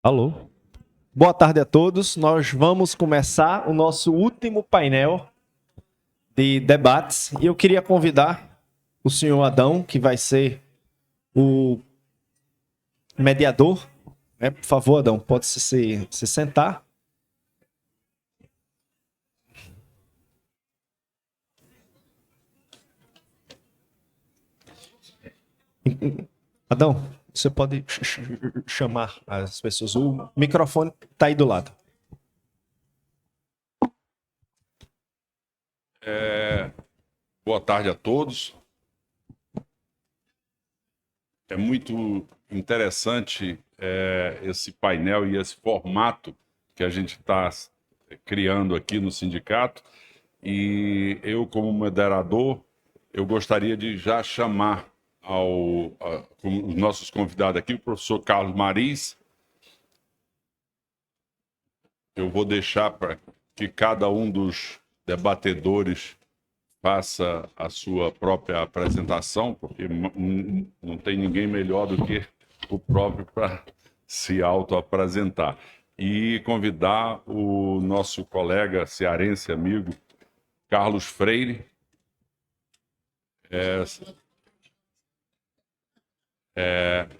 Alô? Boa tarde a todos. Nós vamos começar o nosso último painel de debates e eu queria convidar o senhor Adão, que vai ser o mediador. Por favor, Adão, pode se sentar. Adão, você pode chamar as pessoas. O microfone está aí do lado. Boa tarde a todos. É muito interessante esse painel e esse formato que a gente está criando aqui no sindicato. E eu, como moderador, eu gostaria de já chamar como os nossos convidados aqui, o professor Carlos Mariz. Eu vou deixar para que cada um dos debatedores faça a sua própria apresentação, porque não tem ninguém melhor do que o próprio para se auto-apresentar. E convidar o nosso colega cearense, amigo, Carlos Freire.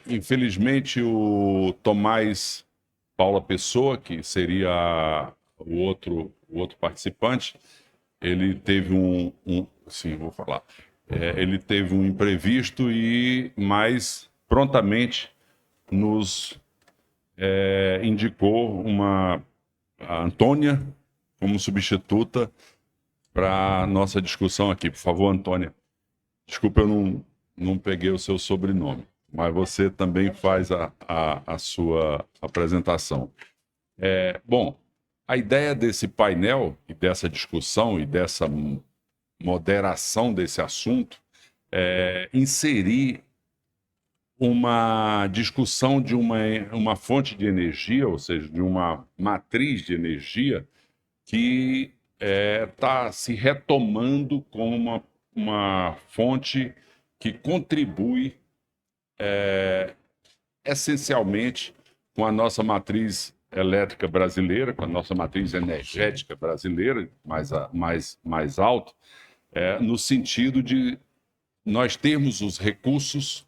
Infelizmente, o Tomás Paula Pessoa, que seria o outro participante, ele teve sim, vou falar. Ele teve um imprevisto mas prontamente nos indicou a Antônia como substituta para a nossa discussão aqui. Por favor, Antônia. Desculpa, eu não peguei o seu sobrenome, mas você também faz a sua apresentação. Bom, a ideia desse painel e dessa discussão e dessa moderação desse assunto é inserir uma discussão de uma fonte de energia, ou seja, de uma matriz de energia que está se retomando como uma fonte que contribui essencialmente com a nossa matriz elétrica brasileira, com a nossa matriz energética brasileira, mais alto, no sentido de nós termos os recursos,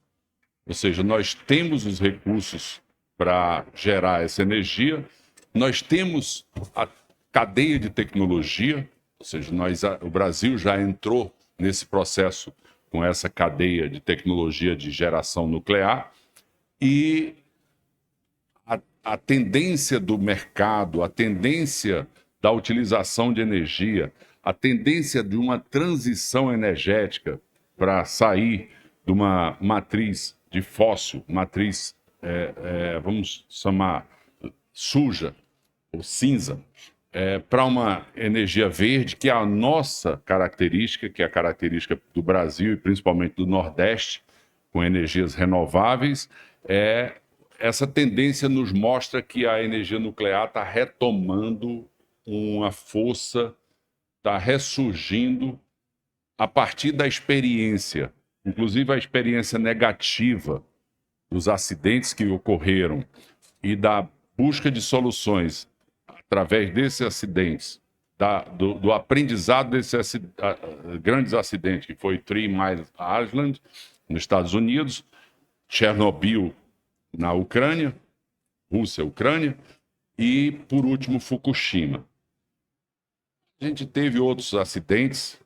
ou seja, nós temos os recursos para gerar essa energia, nós temos a cadeia de tecnologia, ou seja, o Brasil já entrou nesse processo com essa cadeia de tecnologia de geração nuclear, e a tendência do mercado, a tendência da utilização de energia, a tendência de uma transição energética para sair de uma matriz de fóssil, matriz, vamos chamar, suja ou cinza, para uma energia verde, que é a nossa característica, que é a característica do Brasil e principalmente do Nordeste, com energias renováveis. Essa tendência nos mostra que a energia nuclear está retomando uma força, está ressurgindo a partir da experiência, inclusive a experiência negativa dos acidentes que ocorreram e da busca de soluções através desses acidentes, do aprendizado desses grandes acidentes, que foi Three Mile Island, nos Estados Unidos, Chernobyl, na Ucrânia, Rússia, Ucrânia, e, por último, Fukushima. A gente teve outros acidentes,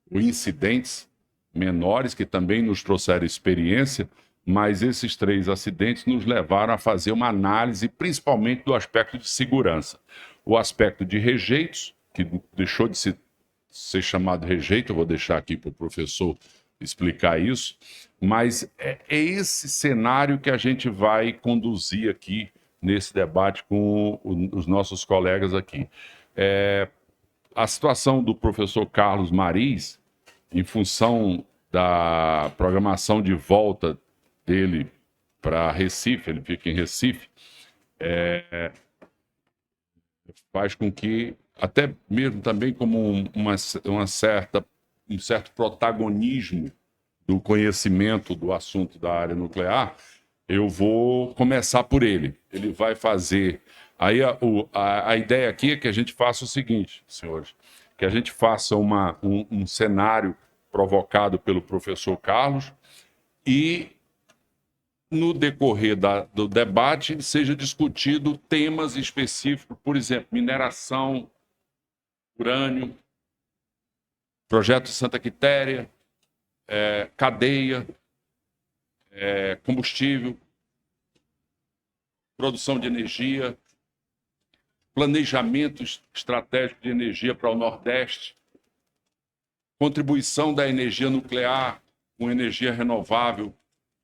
ou incidentes menores, que também nos trouxeram experiência, mas esses 3 acidentes nos levaram a fazer uma análise, principalmente do aspecto de segurança. O aspecto de rejeitos, que deixou de ser chamado rejeito, eu vou deixar aqui para o professor explicar isso, mas é esse cenário que a gente vai conduzir aqui nesse debate com os nossos colegas aqui. A situação do professor Carlos Mariz, em função da programação de volta dele para Recife, ele fica em Recife, faz com que, até mesmo também como um certo protagonismo do conhecimento do assunto da área nuclear, eu vou começar por ele. Ele vai fazer... Aí a ideia aqui é que a gente faça o seguinte, senhores, que a gente faça um cenário provocado pelo professor Carlos e, no decorrer do debate, seja discutido temas específicos, por exemplo, mineração, urânio, projeto Santa Quitéria, cadeia, combustível, produção de energia, planejamento estratégico de energia para o Nordeste, contribuição da energia nuclear com energia renovável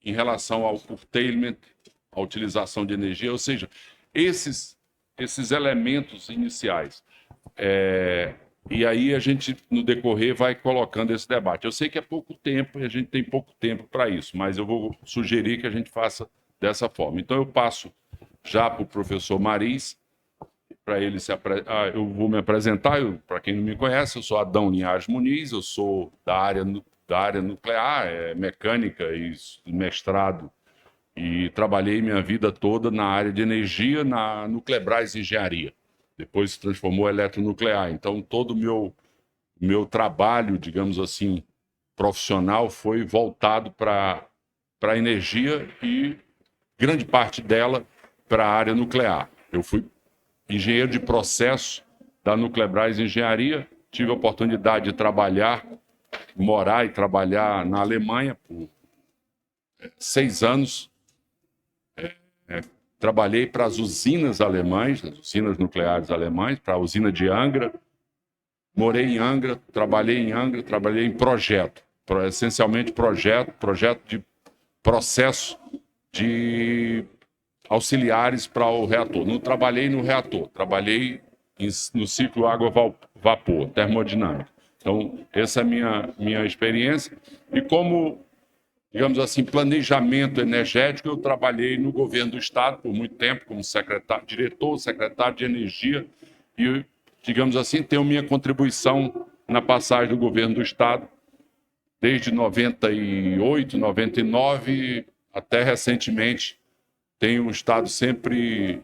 em relação ao curtailment, a utilização de energia, ou seja, esses elementos iniciais. E aí a gente, no decorrer, vai colocando esse debate. Eu sei que é pouco tempo e a gente tem pouco tempo para isso, mas eu vou sugerir que a gente faça dessa forma. Então eu passo já para o professor Maris, para ele eu vou me apresentar. Para quem não me conhece, eu sou Adão Linhares Muniz, eu sou da área nuclear, mecânica e mestrado, e trabalhei minha vida toda na área de energia, na Nuclebras Engenharia. Depois se transformou em eletronuclear. Então, todo o meu trabalho, digamos assim, profissional foi voltado para a energia e grande parte dela para a área nuclear. Eu fui engenheiro de processo da Nuclebras Engenharia, tive a oportunidade de trabalhar, morar e trabalhar na Alemanha por 6 anos. Trabalhei para as usinas alemãs, as usinas nucleares alemãs, para a usina de Angra. Morei em Angra, trabalhei em projeto, essencialmente projeto de processo de auxiliares para o reator. Não trabalhei no reator, trabalhei no ciclo água-vapor, termodinâmica. Então, essa é a minha experiência. E como, digamos assim, planejamento energético, eu trabalhei no governo do Estado por muito tempo, como diretor, secretário de energia, e, digamos assim, tenho minha contribuição na passagem do governo do Estado, desde 98, 99, até recentemente, tenho estado sempre,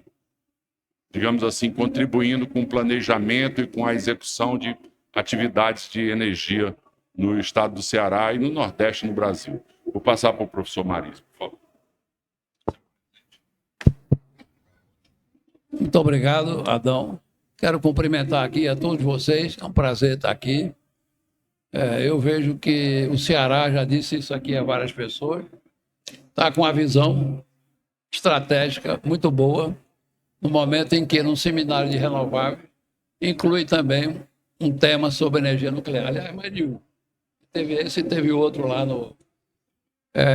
digamos assim, contribuindo com o planejamento e com a execução de atividades de energia no estado do Ceará e no Nordeste, no Brasil. Vou passar para o professor Maris, por favor. Muito obrigado, Adão. Quero cumprimentar aqui a todos vocês, é um prazer estar aqui. Eu vejo que o Ceará, já disse isso aqui a várias pessoas, está com uma visão estratégica muito boa, no momento em que, num seminário de renováveis, inclui também um tema sobre energia nuclear. Aliás, mais de um. Teve esse e teve outro lá no...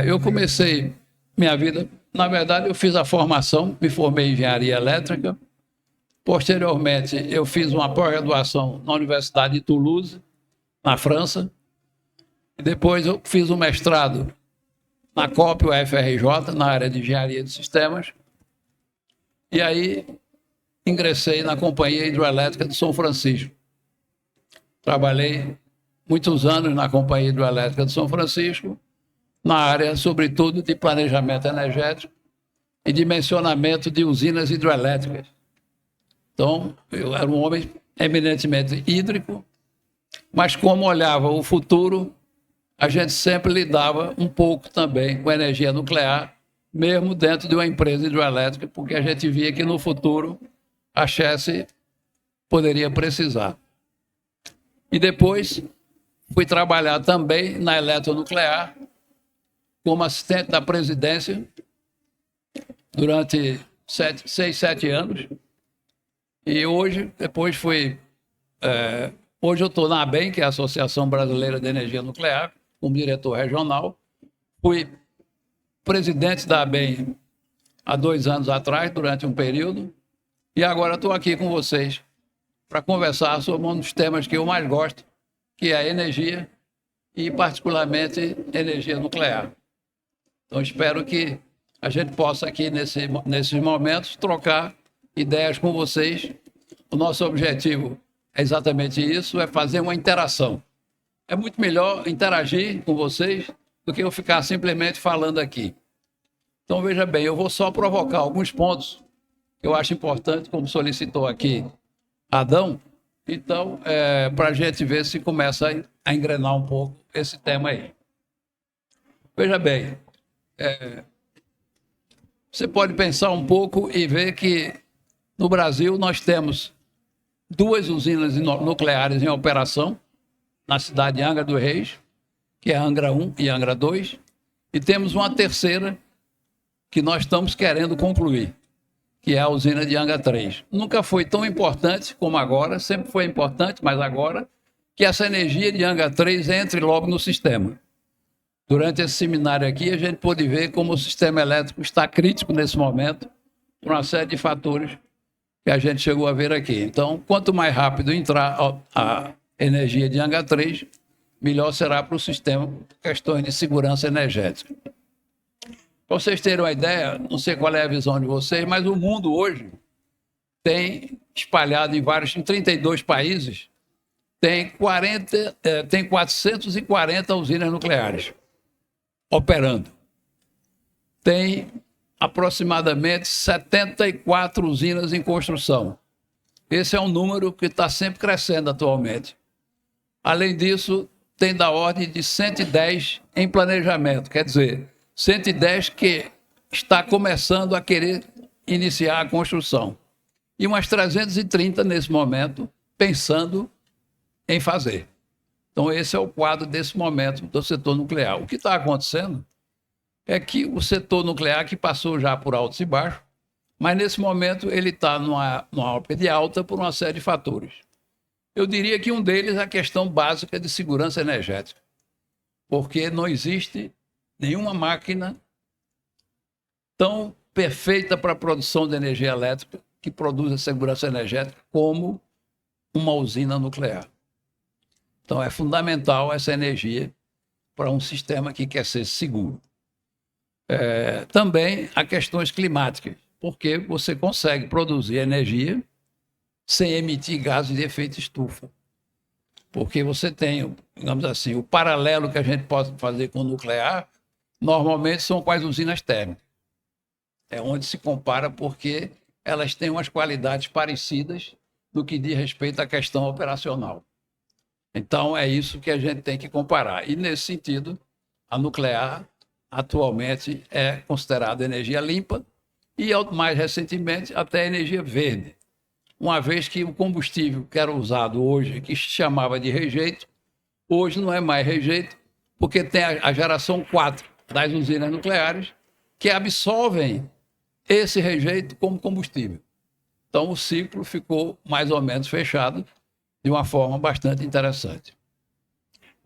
eu comecei minha vida... Na verdade, eu fiz a formação, me formei em engenharia elétrica. Posteriormente, eu fiz uma pós-graduação na Universidade de Toulouse, na França. E depois eu fiz um mestrado na COP, UFRJ, na área de engenharia de sistemas. E aí ingressei na Companhia Hidroelétrica de São Francisco. Trabalhei muitos anos na Companhia Hidroelétrica de São Francisco, na área, sobretudo, de planejamento energético e dimensionamento de usinas hidroelétricas. Então, eu era um homem eminentemente hídrico, mas como olhava o futuro, a gente sempre lidava um pouco também com energia nuclear, mesmo dentro de uma empresa hidroelétrica, porque a gente via que no futuro a Chesse poderia precisar. E depois fui trabalhar também na eletronuclear, como assistente da presidência, durante 6, 7 anos. E hoje, hoje eu estou na ABEM, que é a Associação Brasileira de Energia Nuclear, como diretor regional. Fui presidente da ABEM há 2 anos atrás, durante um período, e agora estou aqui com vocês para conversar sobre um dos temas que eu mais gosto, que é a energia, e particularmente energia nuclear. Então, espero que a gente possa aqui, nesses momentos, trocar ideias com vocês. O nosso objetivo é exatamente isso, é fazer uma interação. É muito melhor interagir com vocês do que eu ficar simplesmente falando aqui. Então, veja bem, eu vou só provocar alguns pontos que eu acho importante, como solicitou aqui Adão. Então, para a gente ver se começa a engrenar um pouco esse tema aí. Veja bem, você pode pensar um pouco e ver que no Brasil nós temos 2 usinas nucleares em operação, na cidade de Angra dos Reis, que é Angra 1 e Angra 2, e temos uma terceira que nós estamos querendo concluir, que é a usina de Angra 3. Nunca foi tão importante como agora, sempre foi importante, mas agora, que essa energia de Angra 3 entre logo no sistema. Durante esse seminário aqui, a gente pôde ver como o sistema elétrico está crítico nesse momento, por uma série de fatores que a gente chegou a ver aqui. Então, quanto mais rápido entrar a energia de Angra 3, melhor será para o sistema, por questões de segurança energética. Para vocês terem uma ideia, não sei qual é a visão de vocês, mas o mundo hoje tem espalhado em 32 países, tem 440 usinas nucleares operando. Tem aproximadamente 74 usinas em construção. Esse é um número que está sempre crescendo atualmente. Além disso, tem da ordem de 110 em planejamento, quer dizer, 110 que está começando a querer iniciar a construção. E umas 330 nesse momento, pensando em fazer. Então, esse é o quadro desse momento do setor nuclear. O que está acontecendo é que o setor nuclear, que passou já por altos e baixos, mas nesse momento ele está numa órbita de alta por uma série de fatores. Eu diria que um deles é a questão básica de segurança energética, porque não existe nenhuma máquina tão perfeita para a produção de energia elétrica que produza segurança energética como uma usina nuclear. Então, é fundamental essa energia para um sistema que quer ser seguro. Também há questões climáticas, porque você consegue produzir energia sem emitir gases de efeito estufa. Porque você tem, digamos assim, o paralelo que a gente pode fazer com o nuclear, normalmente são com as usinas térmicas. É onde se compara, porque elas têm umas qualidades parecidas no que diz respeito à questão operacional. Então, é isso que a gente tem que comparar. E, nesse sentido, a nuclear atualmente é considerada energia limpa e, mais recentemente, até energia verde. Uma vez que o combustível que era usado hoje, que se chamava de rejeito, hoje não é mais rejeito, porque tem a geração 4 das usinas nucleares que absolvem esse rejeito como combustível. Então, o ciclo ficou mais ou menos fechado de uma forma bastante interessante.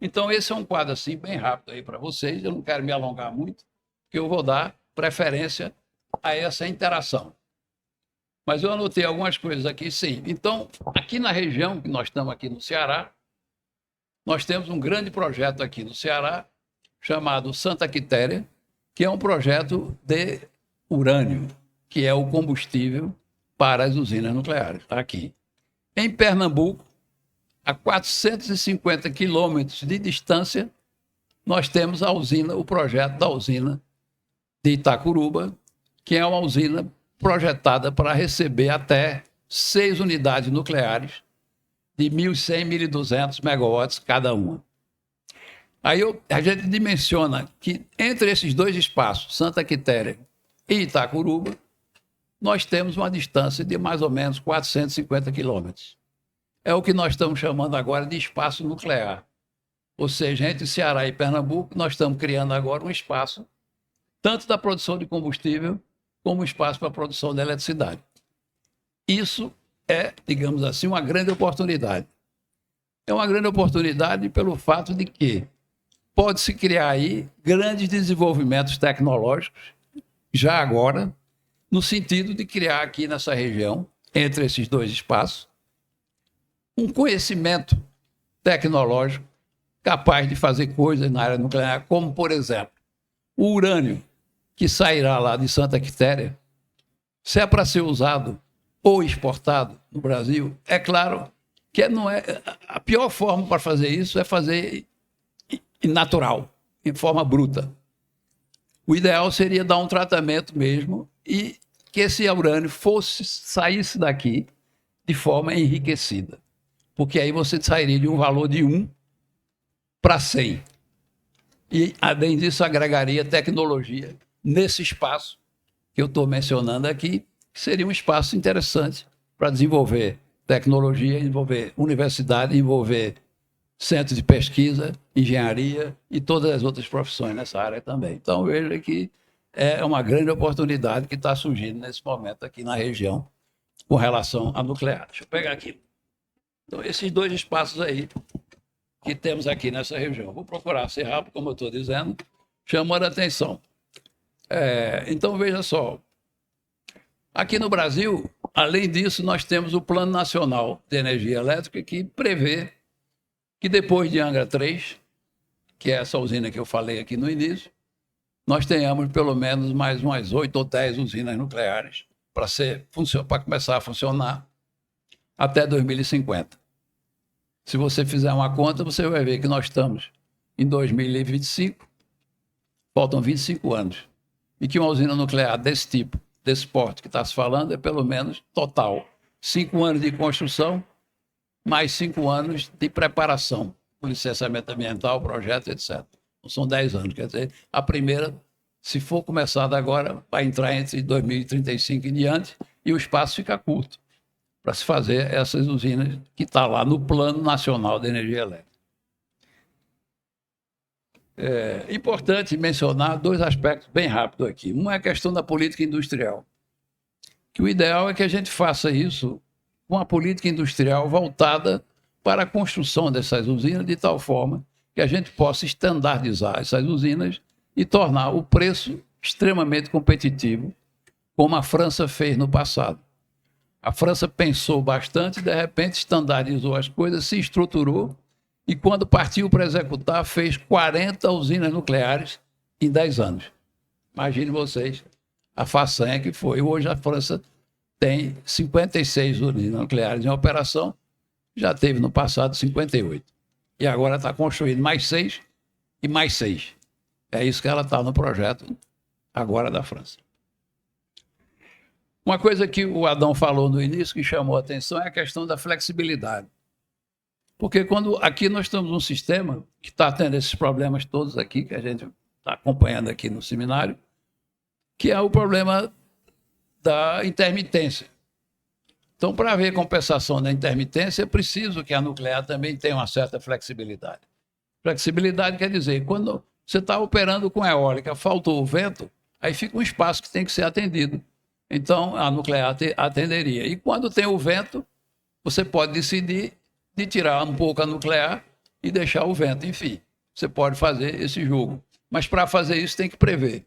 Então, esse é um quadro assim, bem rápido aí para vocês. Eu não quero me alongar muito, porque eu vou dar preferência a essa interação. Mas eu anotei algumas coisas aqui, sim. Então, aqui na região, que nós estamos aqui no Ceará, nós temos um grande projeto aqui no Ceará, chamado Santa Quitéria, que é um projeto de urânio, que é o combustível para as usinas nucleares. Está aqui. Em Pernambuco, a 450 quilômetros de distância, nós temos o projeto da usina de Itacuruba, que é uma usina projetada para receber até 6 unidades nucleares de 1.100, 1.200 megawatts cada uma. Aí a gente dimensiona que entre esses dois espaços, Santa Quitéria e Itacuruba, nós temos uma distância de mais ou menos 450 quilômetros. É o que nós estamos chamando agora de espaço nuclear. Ou seja, entre Ceará e Pernambuco, nós estamos criando agora um espaço, tanto da produção de combustível, como espaço para a produção de eletricidade. Isso é, digamos assim, uma grande oportunidade. É uma grande oportunidade pelo fato de que pode-se criar aí grandes desenvolvimentos tecnológicos, já agora, no sentido de criar aqui nessa região, entre esses dois espaços, um conhecimento tecnológico capaz de fazer coisas na área nuclear, como, por exemplo, o urânio que sairá lá de Santa Quitéria, se é para ser usado ou exportado no Brasil, é claro que não é a pior forma para fazer isso é fazer natural, em forma bruta. O ideal seria dar um tratamento mesmo e que esse urânio saísse daqui de forma enriquecida. Porque aí você sairia de um valor de 1 para 100. E, além disso, agregaria tecnologia nesse espaço que eu estou mencionando aqui, que seria um espaço interessante para desenvolver tecnologia, envolver universidade, envolver centros de pesquisa, engenharia e todas as outras profissões nessa área também. Então, veja que é uma grande oportunidade que está surgindo nesse momento aqui na região com relação à nuclear. Deixa eu pegar aqui. Então, esses 2 espaços aí que temos aqui nessa região. Vou procurar ser rápido, como eu estou dizendo, chamando a atenção. Então, veja só. Aqui no Brasil, além disso, nós temos o Plano Nacional de Energia Elétrica, que prevê que depois de Angra 3, que é essa usina que eu falei aqui no início, nós tenhamos pelo menos mais umas 8 ou 10 usinas nucleares para começar a funcionar até 2050. Se você fizer uma conta, você vai ver que nós estamos em 2025, faltam 25 anos, e que uma usina nuclear desse tipo, desse porte que está se falando, é pelo menos total 5 anos de construção, mais 5 anos de preparação, com licenciamento ambiental, projeto, etc. São 10 anos, quer dizer, a primeira, se for começada agora, vai entrar entre 2035 e diante, e o espaço fica curto para se fazer essas usinas que está lá no Plano Nacional de Energia Elétrica. É importante mencionar 2 aspectos bem rápidos aqui. Um é a questão da política industrial, que o ideal é que a gente faça isso com a política industrial voltada para a construção dessas usinas de tal forma que a gente possa estandardizar essas usinas e tornar o preço extremamente competitivo, como a França fez no passado. A França pensou bastante, de repente estandardizou as coisas, se estruturou e, quando partiu para executar, fez 40 usinas nucleares em 10 anos. Imagine vocês a façanha que foi. Hoje a França tem 56 usinas nucleares em operação, já teve no passado 58. E agora está construindo mais 6 e mais 6. É isso que ela está no projeto agora da França. Uma coisa que o Adão falou no início que chamou a atenção é a questão da flexibilidade. Porque quando aqui nós temos um sistema que está tendo esses problemas todos aqui, que a gente está acompanhando aqui no seminário, que é o problema da intermitência. Então, para haver compensação da intermitência, é preciso que a nuclear também tenha uma certa flexibilidade. Flexibilidade quer dizer, quando você está operando com eólica, faltou o vento, aí fica um espaço que tem que ser atendido. Então, a nuclear atenderia. E quando tem o vento, você pode decidir de tirar um pouco a nuclear e deixar o vento. Enfim, você pode fazer esse jogo. Mas para fazer isso tem que prever.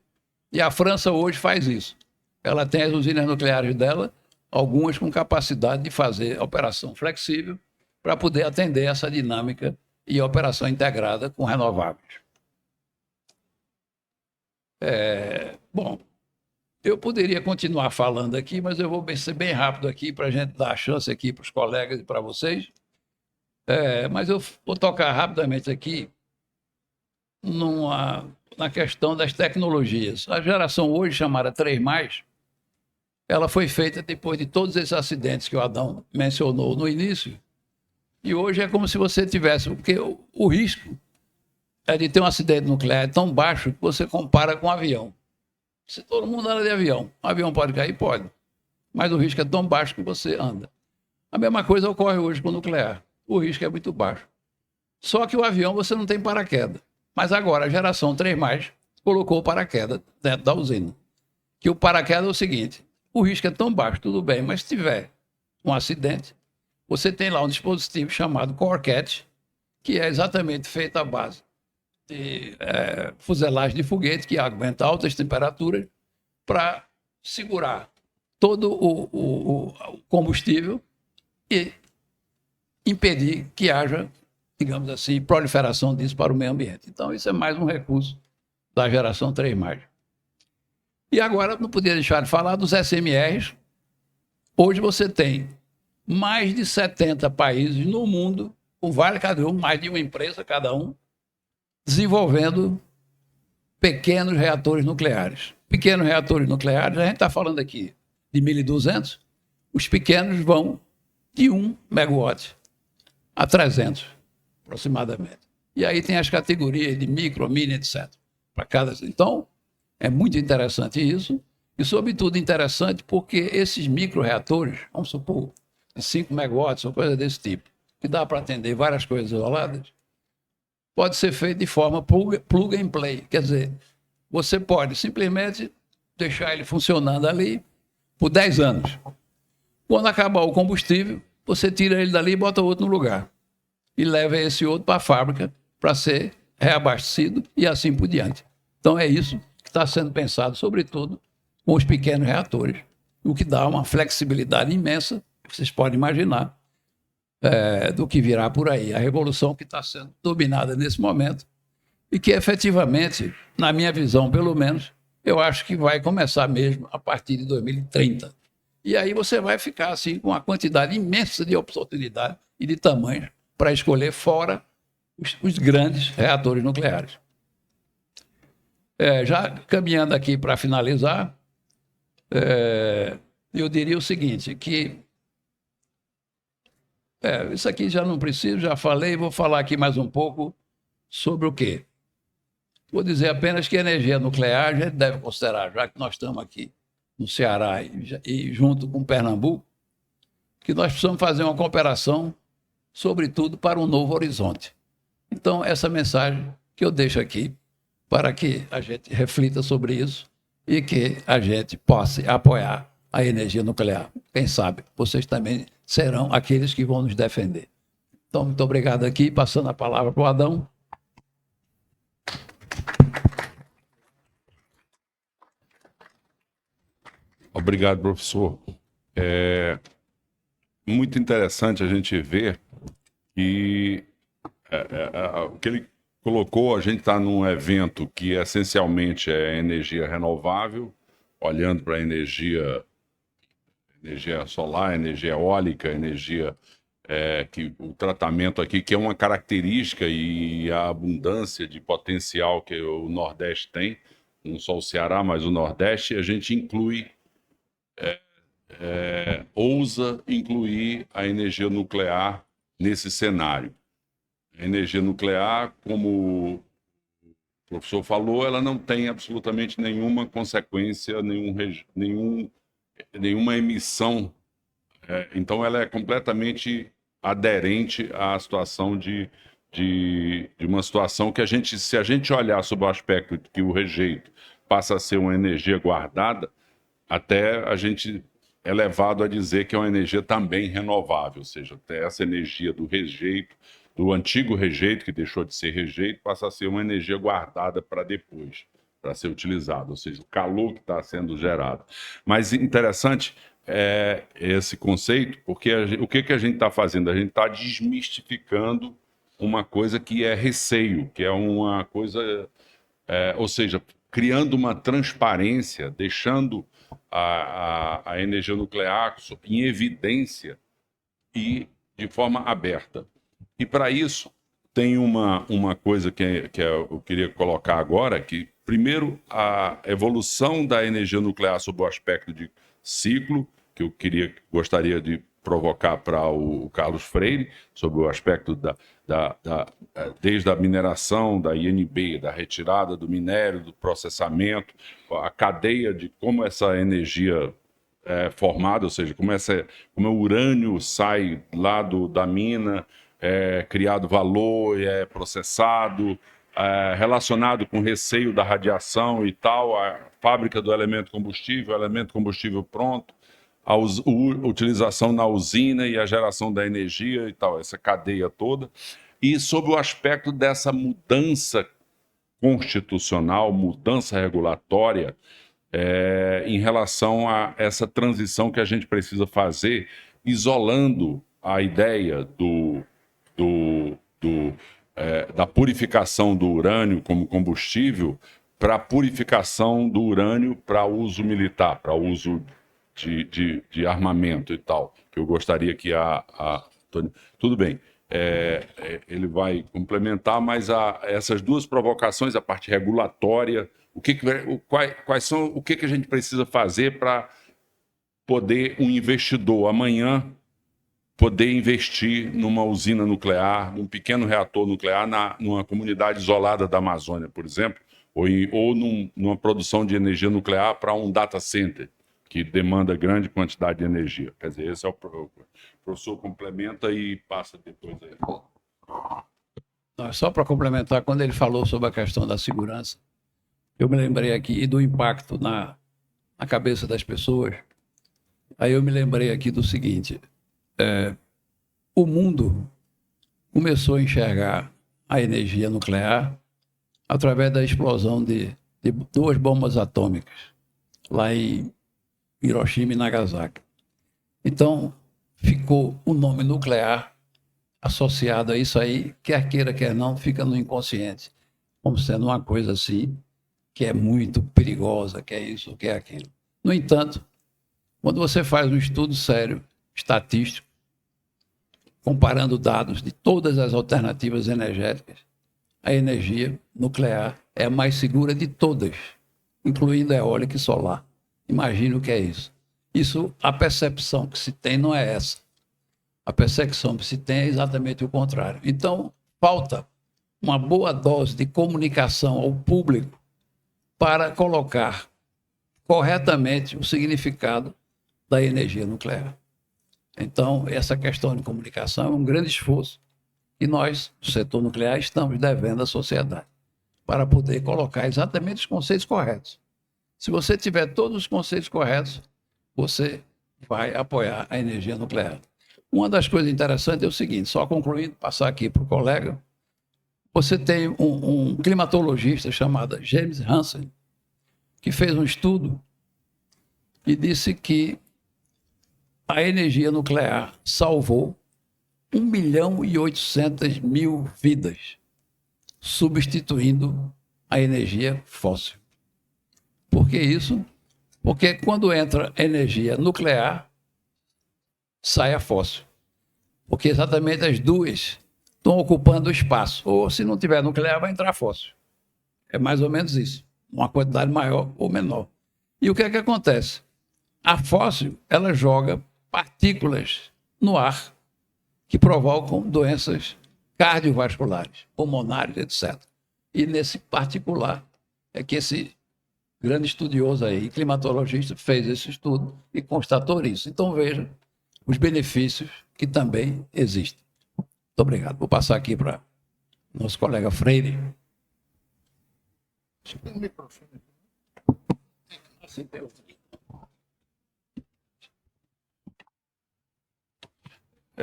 E a França hoje faz isso. Ela tem as usinas nucleares dela, algumas com capacidade de fazer operação flexível para poder atender essa dinâmica e operação integrada com renováveis. Bom, eu poderia continuar falando aqui, mas eu vou ser bem rápido aqui para a gente dar a chance aqui para os colegas e para vocês. Mas eu vou tocar rapidamente aqui na questão das tecnologias. A geração hoje, chamada 3+, ela foi feita depois de todos esses acidentes que o Adão mencionou no início, e hoje é como se você tivesse, porque o risco de ter um acidente nuclear é tão baixo que você compara com um avião. Se todo mundo anda de avião, um avião pode cair? Pode, mas o risco é tão baixo que você anda. A mesma coisa ocorre hoje com o nuclear, o risco é muito baixo. Só que o avião você não tem paraquedas, mas agora a geração 3+, colocou o paraquedas dentro da usina. Que o paraquedas é o seguinte, o risco é tão baixo, tudo bem, mas se tiver um acidente, você tem lá um dispositivo chamado CoreCat, que é exatamente feito à base de fuselagem de foguete, que aguenta altas temperaturas, para segurar todo o combustível e impedir que haja, digamos assim, proliferação disso para o meio ambiente. Então, isso é mais um recurso da geração 3+. E agora, não podia deixar de falar dos SMRs. Hoje você tem mais de 70 países no mundo, com vários, cada um, mais de uma empresa, cada um, desenvolvendo pequenos reatores nucleares. Pequenos reatores nucleares, a gente está falando aqui de 1.200, os pequenos vão de 1 megawatt a 300, aproximadamente. E aí tem as categorias de micro, mini, etc. Para cada. Então, é muito interessante isso, e sobretudo interessante porque esses micro-reatores, vamos supor, de 5 megawatts ou coisa desse tipo, que dá para atender várias coisas isoladas, pode ser feito de forma plug and play. Quer dizer, você pode simplesmente deixar ele funcionando ali por 10 anos. Quando acabar o combustível, você tira ele dali e bota outro no lugar. E leva esse outro para a fábrica para ser reabastecido e assim por diante. Então é isso que está sendo pensado, sobretudo, com os pequenos reatores, o que dá uma flexibilidade imensa, vocês podem imaginar, do que virá por aí. A revolução que está sendo dominada nesse momento e que efetivamente, na minha visão pelo menos, eu acho que vai começar mesmo a partir de 2030. E aí você vai ficar assim com uma quantidade imensa de oportunidades e de tamanhos para escolher fora os grandes reatores nucleares. Já caminhando aqui para finalizar, eu diria o seguinte, que isso aqui já não preciso, já falei, vou falar aqui mais um pouco sobre o quê? Vou dizer apenas que a energia nuclear a gente deve considerar, já que nós estamos aqui no Ceará e junto com Pernambuco, que nós precisamos fazer uma cooperação, sobretudo para um novo horizonte. Então, essa mensagem que eu deixo aqui, para que a gente reflita sobre isso e que a gente possa apoiar a energia nuclear. Quem sabe, vocês também serão aqueles que vão nos defender. Então, muito obrigado aqui, passando a palavra para o Adão. Obrigado, professor. Muito interessante a gente ver que o que ele colocou, a gente está num evento que essencialmente é energia renovável, olhando para a energia solar, energia eólica, energia que o tratamento aqui, que é uma característica e a abundância de potencial que o Nordeste tem, não só o Ceará, mas o Nordeste, a gente ousa incluir a energia nuclear nesse cenário. A energia nuclear, como o professor falou, ela não tem absolutamente nenhuma consequência, nenhuma emissão. Então, ela é completamente aderente à situação de uma situação que se a gente olhar sob o aspecto de que o rejeito passa a ser uma energia guardada, até a gente é levado a dizer que é uma energia também renovável, ou seja, até essa energia do rejeito, do antigo rejeito, que deixou de ser rejeito, passa a ser uma energia guardada para depois, para ser utilizada, ou seja, o calor que está sendo gerado. Mas interessante esse conceito, porque o que a gente está fazendo? A gente está desmistificando uma coisa que é receio, que é uma coisa, ou seja, criando uma transparência, deixando a energia nuclear em evidência e de forma aberta. E para isso, tem uma coisa que eu queria colocar agora, que primeiro a evolução da energia nuclear sob o aspecto de ciclo, que eu gostaria de provocar para o Carlos Freire, sobre o aspecto desde a mineração, da INB, da retirada do minério, do processamento, a cadeia de como essa energia é formada, ou seja, como o urânio sai lá da mina, é criado valor, é processado, relacionado com receio da radiação e tal, a fábrica do elemento combustível pronto, a utilização na usina e a geração da energia e tal, essa cadeia toda. E sob o aspecto dessa mudança constitucional, mudança regulatória, em relação a essa transição que a gente precisa fazer, isolando a ideia da purificação do urânio como combustível para a purificação do urânio para uso militar, para uso de armamento e tal, que eu gostaria que tudo bem. ele vai complementar, mas essas duas provocações, a parte regulatória, o que a gente precisa fazer para poder um investidor amanhã poder investir numa usina nuclear, num pequeno reator nuclear numa comunidade isolada da Amazônia, por exemplo, ou numa produção de energia nuclear para um data center, que demanda grande quantidade de energia. Quer dizer, esse é o professor complementa e passa depois aí. Só para complementar, quando ele falou sobre a questão da segurança, eu me lembrei aqui do impacto na cabeça das pessoas. Aí eu me lembrei aqui do seguinte: o mundo começou a enxergar a energia nuclear através da explosão de 2 bombas atômicas lá em Hiroshima e Nagasaki. Então, ficou o nome nuclear associado a isso aí, quer queira, quer não, fica no inconsciente, como sendo uma coisa assim, que é muito perigosa, que é isso, que é aquilo. No entanto, quando você faz um estudo sério, estatístico, comparando dados de todas as alternativas energéticas, a energia nuclear é a mais segura de todas, incluindo a eólica e solar. Imagine o que é isso. A percepção que se tem não é essa. A percepção que se tem é exatamente o contrário. Então, falta uma boa dose de comunicação ao público para colocar corretamente o significado da energia nuclear. Então, essa questão de comunicação é um grande esforço que nós, do setor nuclear, estamos devendo à sociedade para poder colocar exatamente os conceitos corretos. Se você tiver todos os conceitos corretos, você vai apoiar a energia nuclear. Uma das coisas interessantes é o seguinte, só concluindo, passar aqui para o colega, você tem um climatologista chamado James Hansen, que fez um estudo e disse que a energia nuclear salvou 1.800.000 vidas, substituindo a energia fóssil. Por que isso? Porque quando entra energia nuclear, sai a fóssil. Porque exatamente as duas estão ocupando o espaço. Ou se não tiver nuclear, vai entrar fóssil. É mais ou menos isso. Uma quantidade maior ou menor. E o que é que acontece? A fóssil, ela joga partículas no ar que provocam doenças cardiovasculares, pulmonares, etc. E nesse particular é que esse grande estudioso aí, climatologista, fez esse estudo e constatou isso. Então veja os benefícios que também existem. Muito obrigado. Vou passar aqui para nosso colega Freire.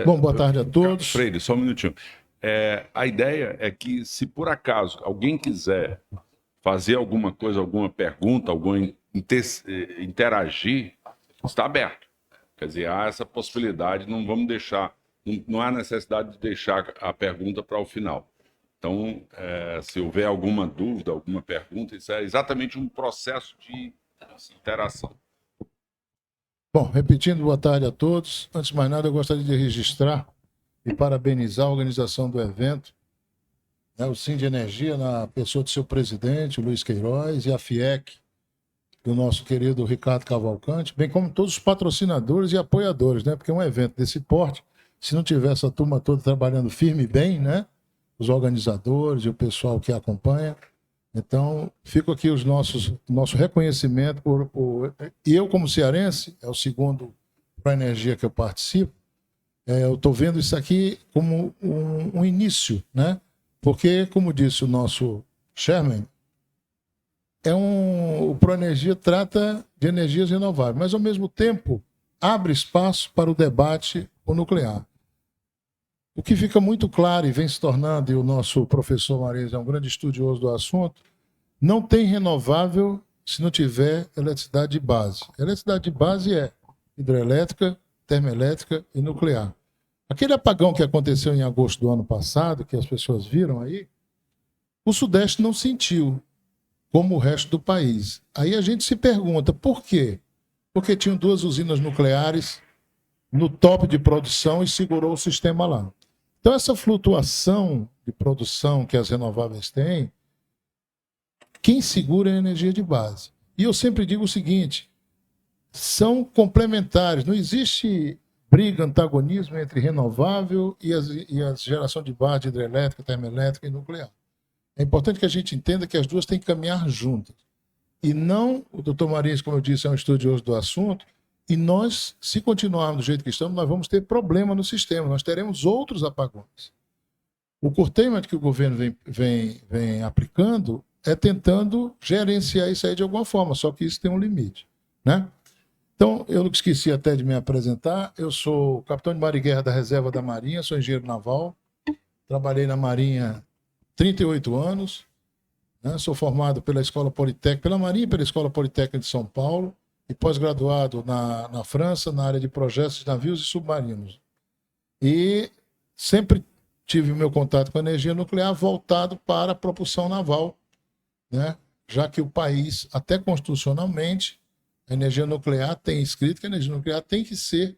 Bom, boa tarde a todos. Freire, só um minutinho. A ideia é que, se por acaso alguém quiser fazer alguma coisa, alguma pergunta, interagir, está aberto. Quer dizer, há essa possibilidade, não vamos deixar, não há necessidade de deixar a pergunta para o final. Então, se houver alguma dúvida, alguma pergunta, isso é exatamente um processo de interação. Bom, repetindo, boa tarde a todos. Antes de mais nada, eu gostaria de registrar e parabenizar a organização do evento, o Sind Energia, na pessoa do seu presidente, o Luiz Queiroz, e a FIEC, do nosso querido Ricardo Cavalcante, bem como todos os patrocinadores e apoiadores, né? Porque um evento desse porte, se não tiver essa turma toda trabalhando firme e bem, né? Os organizadores e o pessoal que acompanha. Então, fico aqui nosso reconhecimento e eu, como cearense, é o segundo Pro Energia que eu participo, eu estou vendo isso aqui como um início, né? Porque, como disse o nosso chairman, o Pro Energia trata de energias renováveis, mas, ao mesmo tempo, abre espaço para o debate nuclear. O que fica muito claro e vem se tornando, e o nosso professor Marisa é um grande estudioso do assunto, não tem renovável se não tiver eletricidade de base. A eletricidade de base é hidrelétrica, termoelétrica e nuclear. Aquele apagão que aconteceu em agosto do ano passado, que as pessoas viram aí, o Sudeste não sentiu, como o resto do país. Aí a gente se pergunta, por quê? Porque tinham 2 usinas nucleares no top de produção e segurou o sistema lá. Então, essa flutuação de produção que as renováveis têm, quem segura é a energia de base. E eu sempre digo o seguinte, são complementares, não existe briga, antagonismo entre renovável e a geração de base de hidrelétrica, termoelétrica e nuclear. É importante que a gente entenda que as duas têm que caminhar juntas. E não, o doutor Marins, como eu disse, é um estudioso do assunto, e nós, se continuarmos do jeito que estamos, nós vamos ter problema no sistema, nós teremos outros apagões. O curtailment que o governo vem aplicando é tentando gerenciar isso aí de alguma forma, só que isso tem um limite, né? Então, eu esqueci até de me apresentar, eu sou capitão de mar e guerra da Reserva da Marinha, sou engenheiro naval, trabalhei na Marinha 38 anos, né? Sou formado pela Escola Politécnica, pela Marinha e pela Escola Politécnica de São Paulo, e pós-graduado na França, na área de projetos de navios e submarinos. E sempre tive o meu contato com a energia nuclear voltado para a propulsão naval, né? Já que o país, até constitucionalmente, a energia nuclear tem escrito que a energia nuclear tem que ser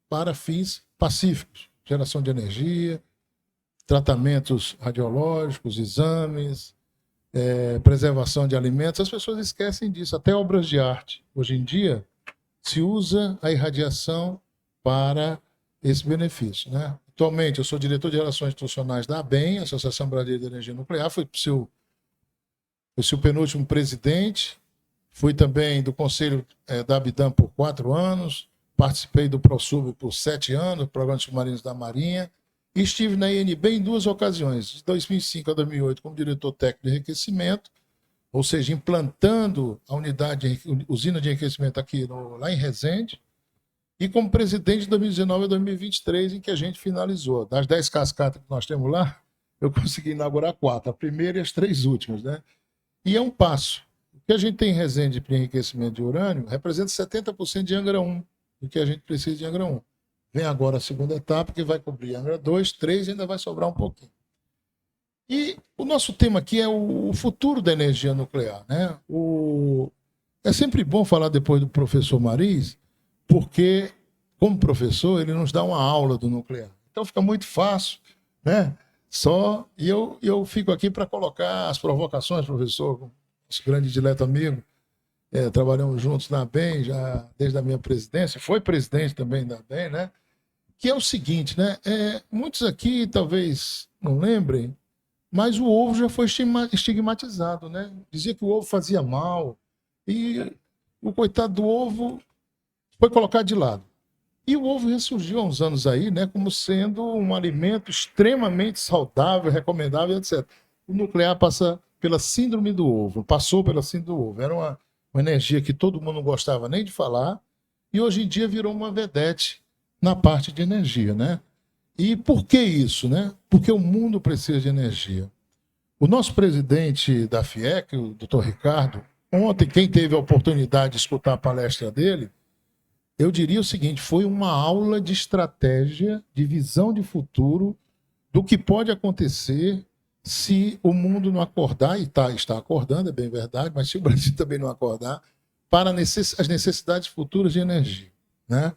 para fins pacíficos, geração de energia, tratamentos radiológicos, exames, preservação de alimentos. As pessoas esquecem disso, até obras de arte. Hoje em dia, se usa a irradiação para esse benefício, né? Atualmente, eu sou diretor de Relações Institucionais da ABEM, Associação Brasileira de Energia Nuclear, fui seu penúltimo presidente, fui também do Conselho da Abidam por 4 anos, participei do ProSub por 7 anos, Programa de Submarinos da Marinha, e estive na INB em 2 ocasiões, de 2005 a 2008, como diretor técnico de enriquecimento, ou seja, implantando a usina de enriquecimento aqui lá em Resende, e como presidente de 2019 a 2023, em que a gente finalizou. Das 10 cascatas que nós temos lá, eu consegui inaugurar 4, a primeira e as 3 últimas, né? E é um passo. O que a gente tem em Resende de enriquecimento de urânio representa 70% de Angra 1, do que a gente precisa de Angra 1. Vem agora a segunda etapa, que vai cobrir Angra 2, 3, ainda vai sobrar um pouquinho. E o nosso tema aqui é o futuro da energia nuclear, né? É sempre bom falar depois do professor Marins, porque, como professor, ele nos dá uma aula do nuclear. Então fica muito fácil, né? E eu fico aqui para colocar as provocações, professor, nosso grande e dileto amigo. Trabalhamos juntos na ABEM, já desde a minha presidência, foi presidente também da ABEM, né? Que é o seguinte, né? Muitos aqui talvez não lembrem, mas o ovo já foi estigmatizado, né? Dizia que o ovo fazia mal, e o coitado do ovo foi colocado de lado. E o ovo ressurgiu há uns anos aí, né, como sendo um alimento extremamente saudável, recomendável, etc. O nuclear passou pela síndrome do ovo. Era uma energia que todo mundo não gostava nem de falar, e hoje em dia virou uma vedete na parte de energia, né? E por que isso, né? Porque o mundo precisa de energia. O nosso presidente da FIEC, o doutor Ricardo, ontem, quem teve a oportunidade de escutar a palestra dele, eu diria o seguinte, foi uma aula de estratégia, de visão de futuro, do que pode acontecer se o mundo não acordar, e está acordando, é bem verdade, mas se o Brasil também não acordar, para as necessidades futuras de energia, né?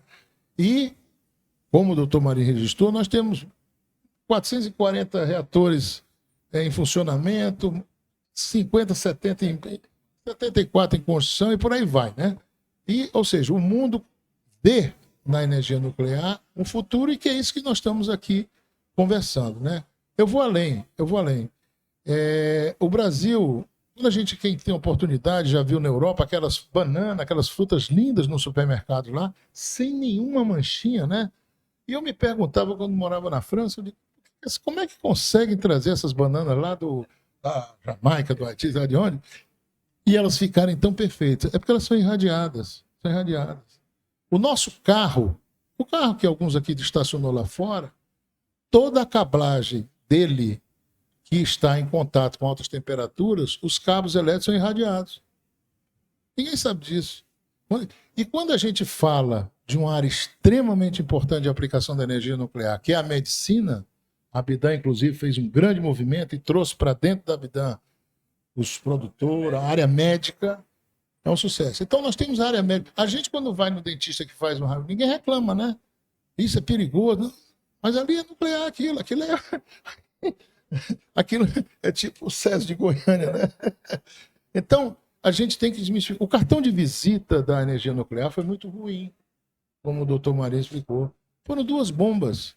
E, como o doutor Marinho registrou, nós temos 440 reatores em funcionamento, 50, 70, 74 em construção e por aí vai, né? E, ou seja, o mundo vê na energia nuclear um futuro, e que é isso que nós estamos aqui conversando, né? Eu vou além. O Brasil, quem tem oportunidade, já viu na Europa aquelas bananas, aquelas frutas lindas no supermercado lá, sem nenhuma manchinha, né? E eu me perguntava, quando morava na França, como é que conseguem trazer essas bananas lá da Jamaica, do Haiti, lá de onde, e elas ficarem tão perfeitas? É porque elas são irradiadas. O nosso carro, o carro que alguns aqui estacionou lá fora, toda a cablagem dele que está em contato com altas temperaturas, os cabos elétricos são irradiados. Ninguém sabe disso. E quando a gente fala de uma área extremamente importante de aplicação da energia nuclear, que é a medicina, a Abidam, inclusive, fez um grande movimento e trouxe para dentro da Abidam os produtores, a área médica, é um sucesso. Então, nós temos a área médica. A gente, quando vai no dentista que faz um raio, ninguém reclama, né? Isso é perigoso. Mas ali é nuclear aquilo aquilo é tipo o SES de Goiânia, né? Então, a gente tem que desmistificar. O cartão de visita da energia nuclear foi muito ruim, como o doutor Maria explicou. Foram duas bombas.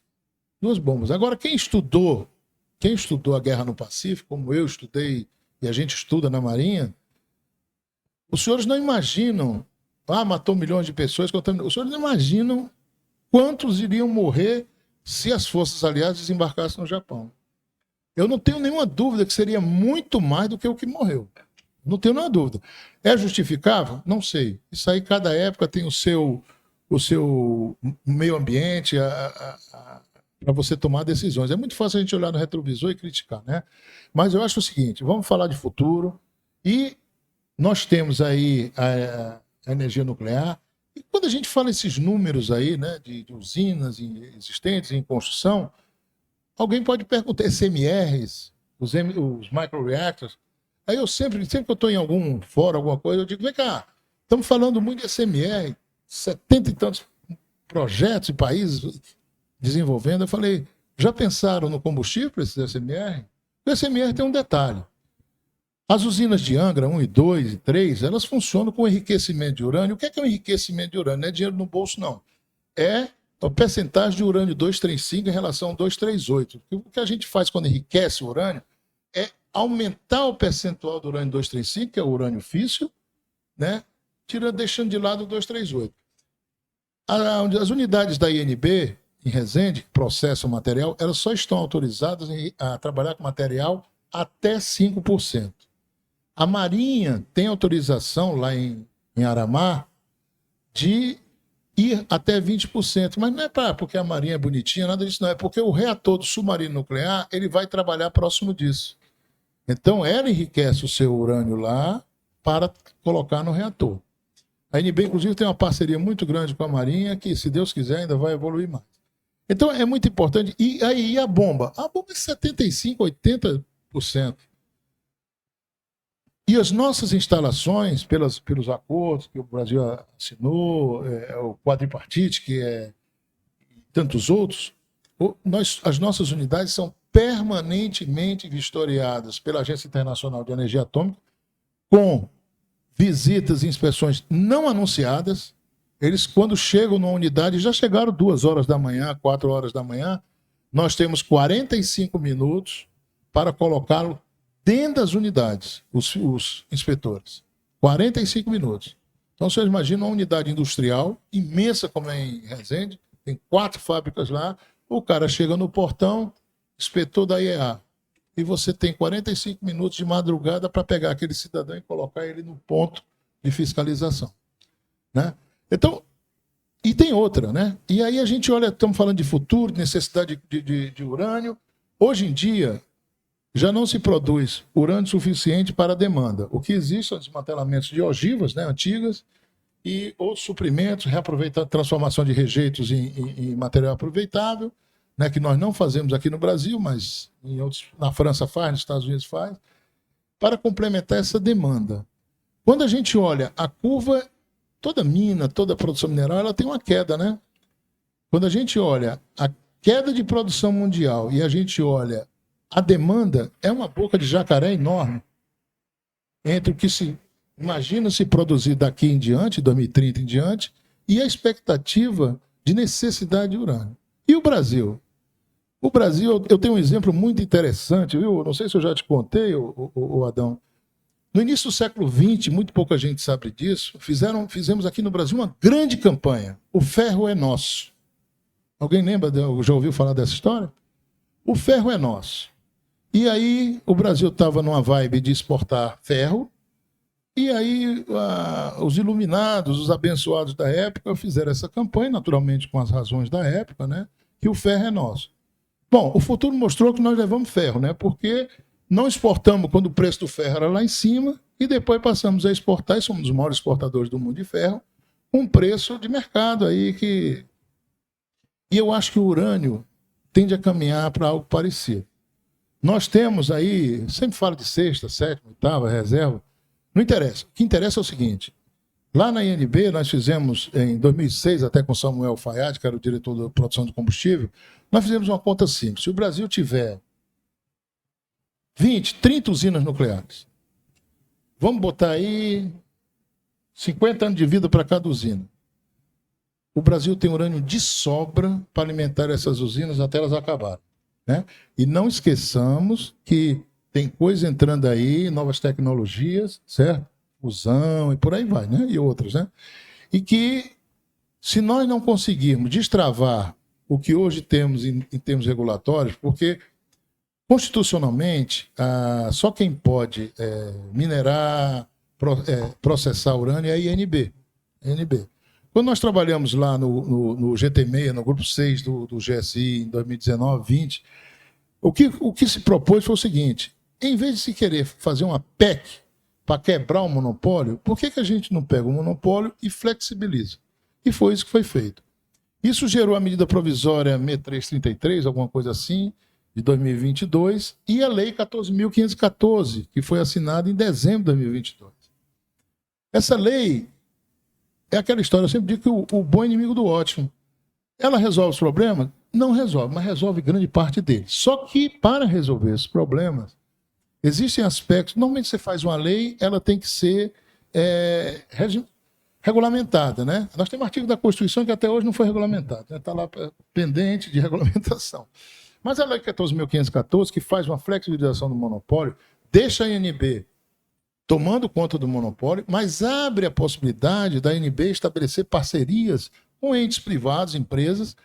Agora, quem estudou a guerra no Pacífico, como eu estudei e a gente estuda na Marinha, os senhores não imaginam, matou milhões de pessoas, os senhores não imaginam quantos iriam morrer se as forças aliadas desembarcassem no Japão. Eu não tenho nenhuma dúvida que seria muito mais do que o que morreu. Não tenho nenhuma dúvida. É justificável? Não sei. Isso aí, cada época tem o seu meio ambiente para você tomar decisões. É muito fácil a gente olhar no retrovisor e criticar, né? Mas eu acho o seguinte, vamos falar de futuro e nós temos aí a energia nuclear. E quando a gente fala esses números aí, né, de usinas existentes em construção, alguém pode perguntar, SMRs, os microreactors. Aí eu sempre que eu estou em algum fórum, alguma coisa, eu digo, vem cá, estamos falando muito de SMR, 70 e tantos projetos e países desenvolvendo. Eu falei, já pensaram no combustível para esses SMR? O SMR tem um detalhe. As usinas de Angra 1 e 2 e 3, elas funcionam com enriquecimento de urânio. O que é um enriquecimento de urânio? Não é dinheiro no bolso, não. É a percentagem de urânio 235 em relação ao 238. O que a gente faz quando enriquece o urânio é aumentar o percentual do urânio 235, que é o urânio físsil, né? Deixando de lado o 238. As unidades da INB, em Resende, que processam o material, elas só estão autorizadas a trabalhar com material até 5%. A Marinha tem autorização lá em Aramar de ir até 20%, mas não é porque a Marinha é bonitinha, nada disso não, é porque o reator do submarino nuclear ele vai trabalhar próximo disso. Então ela enriquece o seu urânio lá para colocar no reator. A NB, inclusive, tem uma parceria muito grande com a Marinha que, se Deus quiser, ainda vai evoluir mais. Então é muito importante. E aí a bomba? A bomba é 75%, 80%. E as nossas instalações, pelos acordos que o Brasil assinou, o quadripartite, que é tantos outros, as nossas unidades são permanentemente vistoriadas pela Agência Internacional de Energia Atômica, com visitas e inspeções não anunciadas. Eles, quando chegam numa unidade, já chegaram 2 horas da manhã, 4 horas da manhã, nós temos 45 minutos para colocá-lo dentro das unidades, os inspetores. 45 minutos. Então, vocês imaginam uma unidade industrial imensa como é em Resende, tem 4 fábricas lá, o cara chega no portão, inspetor da IEA, e você tem 45 minutos de madrugada para pegar aquele cidadão e colocar ele no ponto de fiscalização. Né? Então, e tem outra, né? E aí a gente olha, estamos falando de futuro, de necessidade de urânio. Hoje em dia, já não se produz urânio suficiente para a demanda. O que existe são desmantelamentos de ogivas, né, antigas, e outros suprimentos, transformação de rejeitos em material aproveitável, né, que nós não fazemos aqui no Brasil, mas na França faz, nos Estados Unidos faz, para complementar essa demanda. Quando a gente olha a curva, toda mina, toda produção mineral, ela tem uma queda, né? Quando a gente olha a queda de produção mundial e a gente olha a demanda, é uma boca de jacaré enorme entre o que se imagina se produzir daqui em diante, 2030 em diante, e a expectativa de necessidade de urânio. E o Brasil? O Brasil, eu tenho um exemplo muito interessante, viu? Não sei se eu já te contei, Adão. No início do século XX, muito pouca gente sabe disso, fizemos aqui no Brasil uma grande campanha. O ferro é nosso. Alguém lembra, já ouviu falar dessa história? O ferro é nosso. E aí o Brasil estava numa vibe de exportar ferro, e aí os iluminados, os abençoados da época fizeram essa campanha, naturalmente com as razões da época, né? Que o ferro é nosso. Bom, o futuro mostrou que nós levamos ferro, né? Porque não exportamos quando o preço do ferro era lá em cima e depois passamos a exportar, e somos os maiores exportadores do mundo de ferro, com preço de mercado aí que... E eu acho que o urânio tende a caminhar para algo parecido. Nós temos aí, sempre falo de 6ª, 7ª, 8ª, reserva, não interessa. O que interessa é o seguinte, Lá na INB, nós fizemos, em 2006, até com Samuel Fayad, que era o diretor da produção de combustível, nós fizemos uma conta simples. Se o Brasil tiver 20, 30 usinas nucleares, vamos botar aí 50 anos de vida para cada usina. O Brasil tem urânio de sobra para alimentar essas usinas até elas acabarem, né? E não esqueçamos que tem coisa entrando aí, novas tecnologias, certo? Fusão e por aí vai, né? E outras, né? E que, se nós não conseguirmos destravar o que hoje temos em termos regulatórios, porque constitucionalmente, só quem pode minerar, processar urânio é a INB. Quando nós trabalhamos lá no GT6, no grupo 6 do GSI, em 2019, 20, o que se propôs foi o seguinte: em vez de se querer fazer uma PEC para quebrar o monopólio, por que a gente não pega o monopólio e flexibiliza? E foi isso que foi feito. Isso gerou a medida provisória 6333, alguma coisa assim, de 2022, e a Lei 14.514, que foi assinada em dezembro de 2022. Essa lei é aquela história, eu sempre digo que o bom é inimigo do ótimo. Ela resolve os problemas? Não resolve, mas resolve grande parte deles. Só que, para resolver esses problemas, existem aspectos. Normalmente você faz uma lei, ela tem que ser regulamentada, né? Nós temos um artigo da Constituição que até hoje não foi regulamentado, né? Está lá pendente de regulamentação. Mas a Lei 14.514, que faz uma flexibilização do monopólio, deixa a ANB tomando conta do monopólio, mas abre a possibilidade da ANB estabelecer parcerias com entes privados, empresas,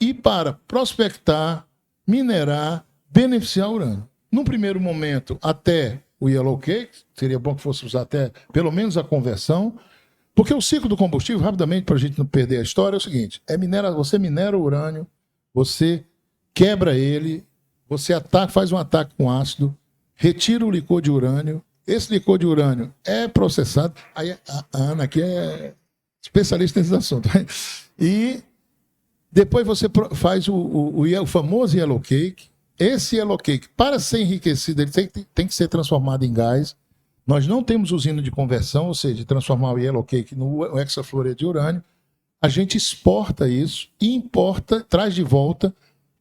e para prospectar, minerar, beneficiar o urânio. Num primeiro momento, até o Yellow Cake, seria bom que fosse usar até pelo menos a conversão, porque o ciclo do combustível, rapidamente, para a gente não perder a história, é o seguinte: você minera o urânio, você quebra ele, você faz um ataque com ácido, retira o licor de urânio, esse licor de urânio é processado, aí a Ana aqui é especialista nesse assunto, e depois você faz o famoso Yellow Cake. Esse Yellow Cake, para ser enriquecido, ele tem que ser transformado em gás. Nós não temos usina de conversão, ou seja, de transformar o Yellow Cake no hexafluoreto de urânio. A gente exporta isso e importa, traz de volta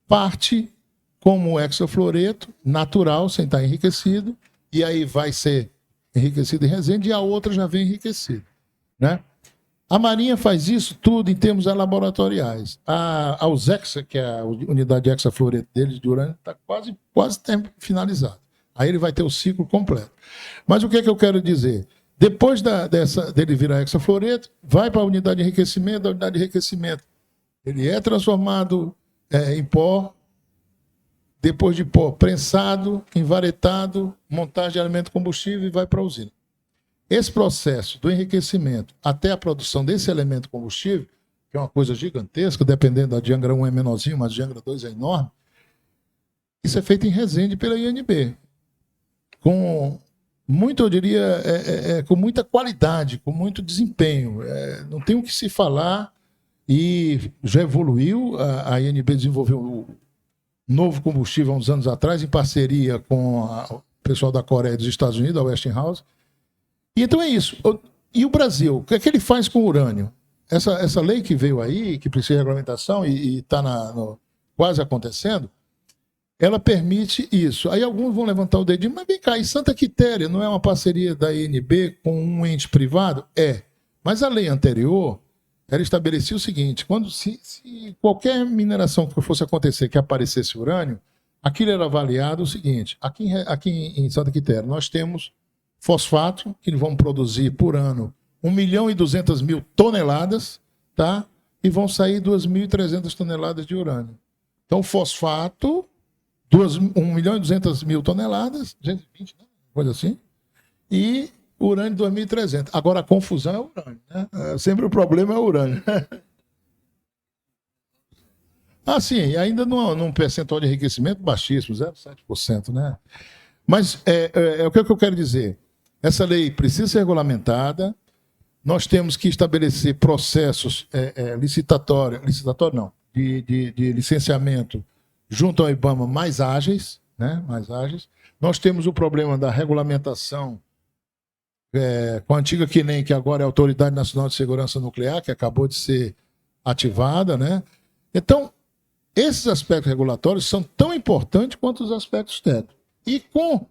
parte como hexafluoreto natural, sem estar enriquecido, e aí vai ser enriquecido em Resende, e a outra já vem enriquecida, né? A Marinha faz isso tudo em termos laboratoriais. A USEXA, que é a unidade de hexafluoreto deles de urânio, está quase finalizada. Aí ele vai ter o ciclo completo. Mas o que é que eu quero dizer? Depois dele virar hexafluoreto, vai para a unidade de enriquecimento. A unidade de enriquecimento, ele é transformado em pó, depois de pó, prensado, envaretado, montagem de elemento combustível e vai para a usina. Esse processo do enriquecimento até a produção desse elemento combustível, que é uma coisa gigantesca, dependendo da Diangra 1 é menorzinho, mas a Diangra 2 é enorme, isso é feito em Resende pela INB. Com muito, eu diria, com muita qualidade, com muito desempenho. Não tem o que se falar, e já evoluiu. A INB desenvolveu um novo combustível há uns anos atrás, em parceria com o pessoal da Coreia e dos Estados Unidos, a Westinghouse. E então é isso. E o Brasil, o que é que ele faz com o urânio? Essa lei que veio aí, que precisa de regulamentação e está quase acontecendo, ela permite isso. Aí alguns vão levantar o dedinho, mas vem cá, e Santa Quitéria não é uma parceria da INB com um ente privado? É. Mas a lei anterior, ela estabelecia o seguinte: se qualquer mineração que fosse acontecer que aparecesse urânio, aquilo era avaliado o seguinte: aqui em Santa Quitéria nós temos fosfato, que vão produzir por ano 1.200.000 toneladas, tá? E vão sair 2.300 toneladas de urânio. Então, fosfato, 1.200.000 toneladas, 220, né? Coisa assim, e urânio 2.300. Agora, a confusão é o urânio, né? Sempre o problema é o urânio. Sim, ainda num percentual de enriquecimento baixíssimo, 0,7%, né? Mas o que eu quero dizer? Essa lei precisa ser regulamentada, nós temos que estabelecer processos licitatório não, de licenciamento junto ao IBAMA mais ágeis, né? Mais ágeis. Nós temos o problema da regulamentação com a antiga CNEM, que agora é a Autoridade Nacional de Segurança Nuclear, que acabou de ser ativada, né? Então, esses aspectos regulatórios são tão importantes quanto os aspectos técnicos. E com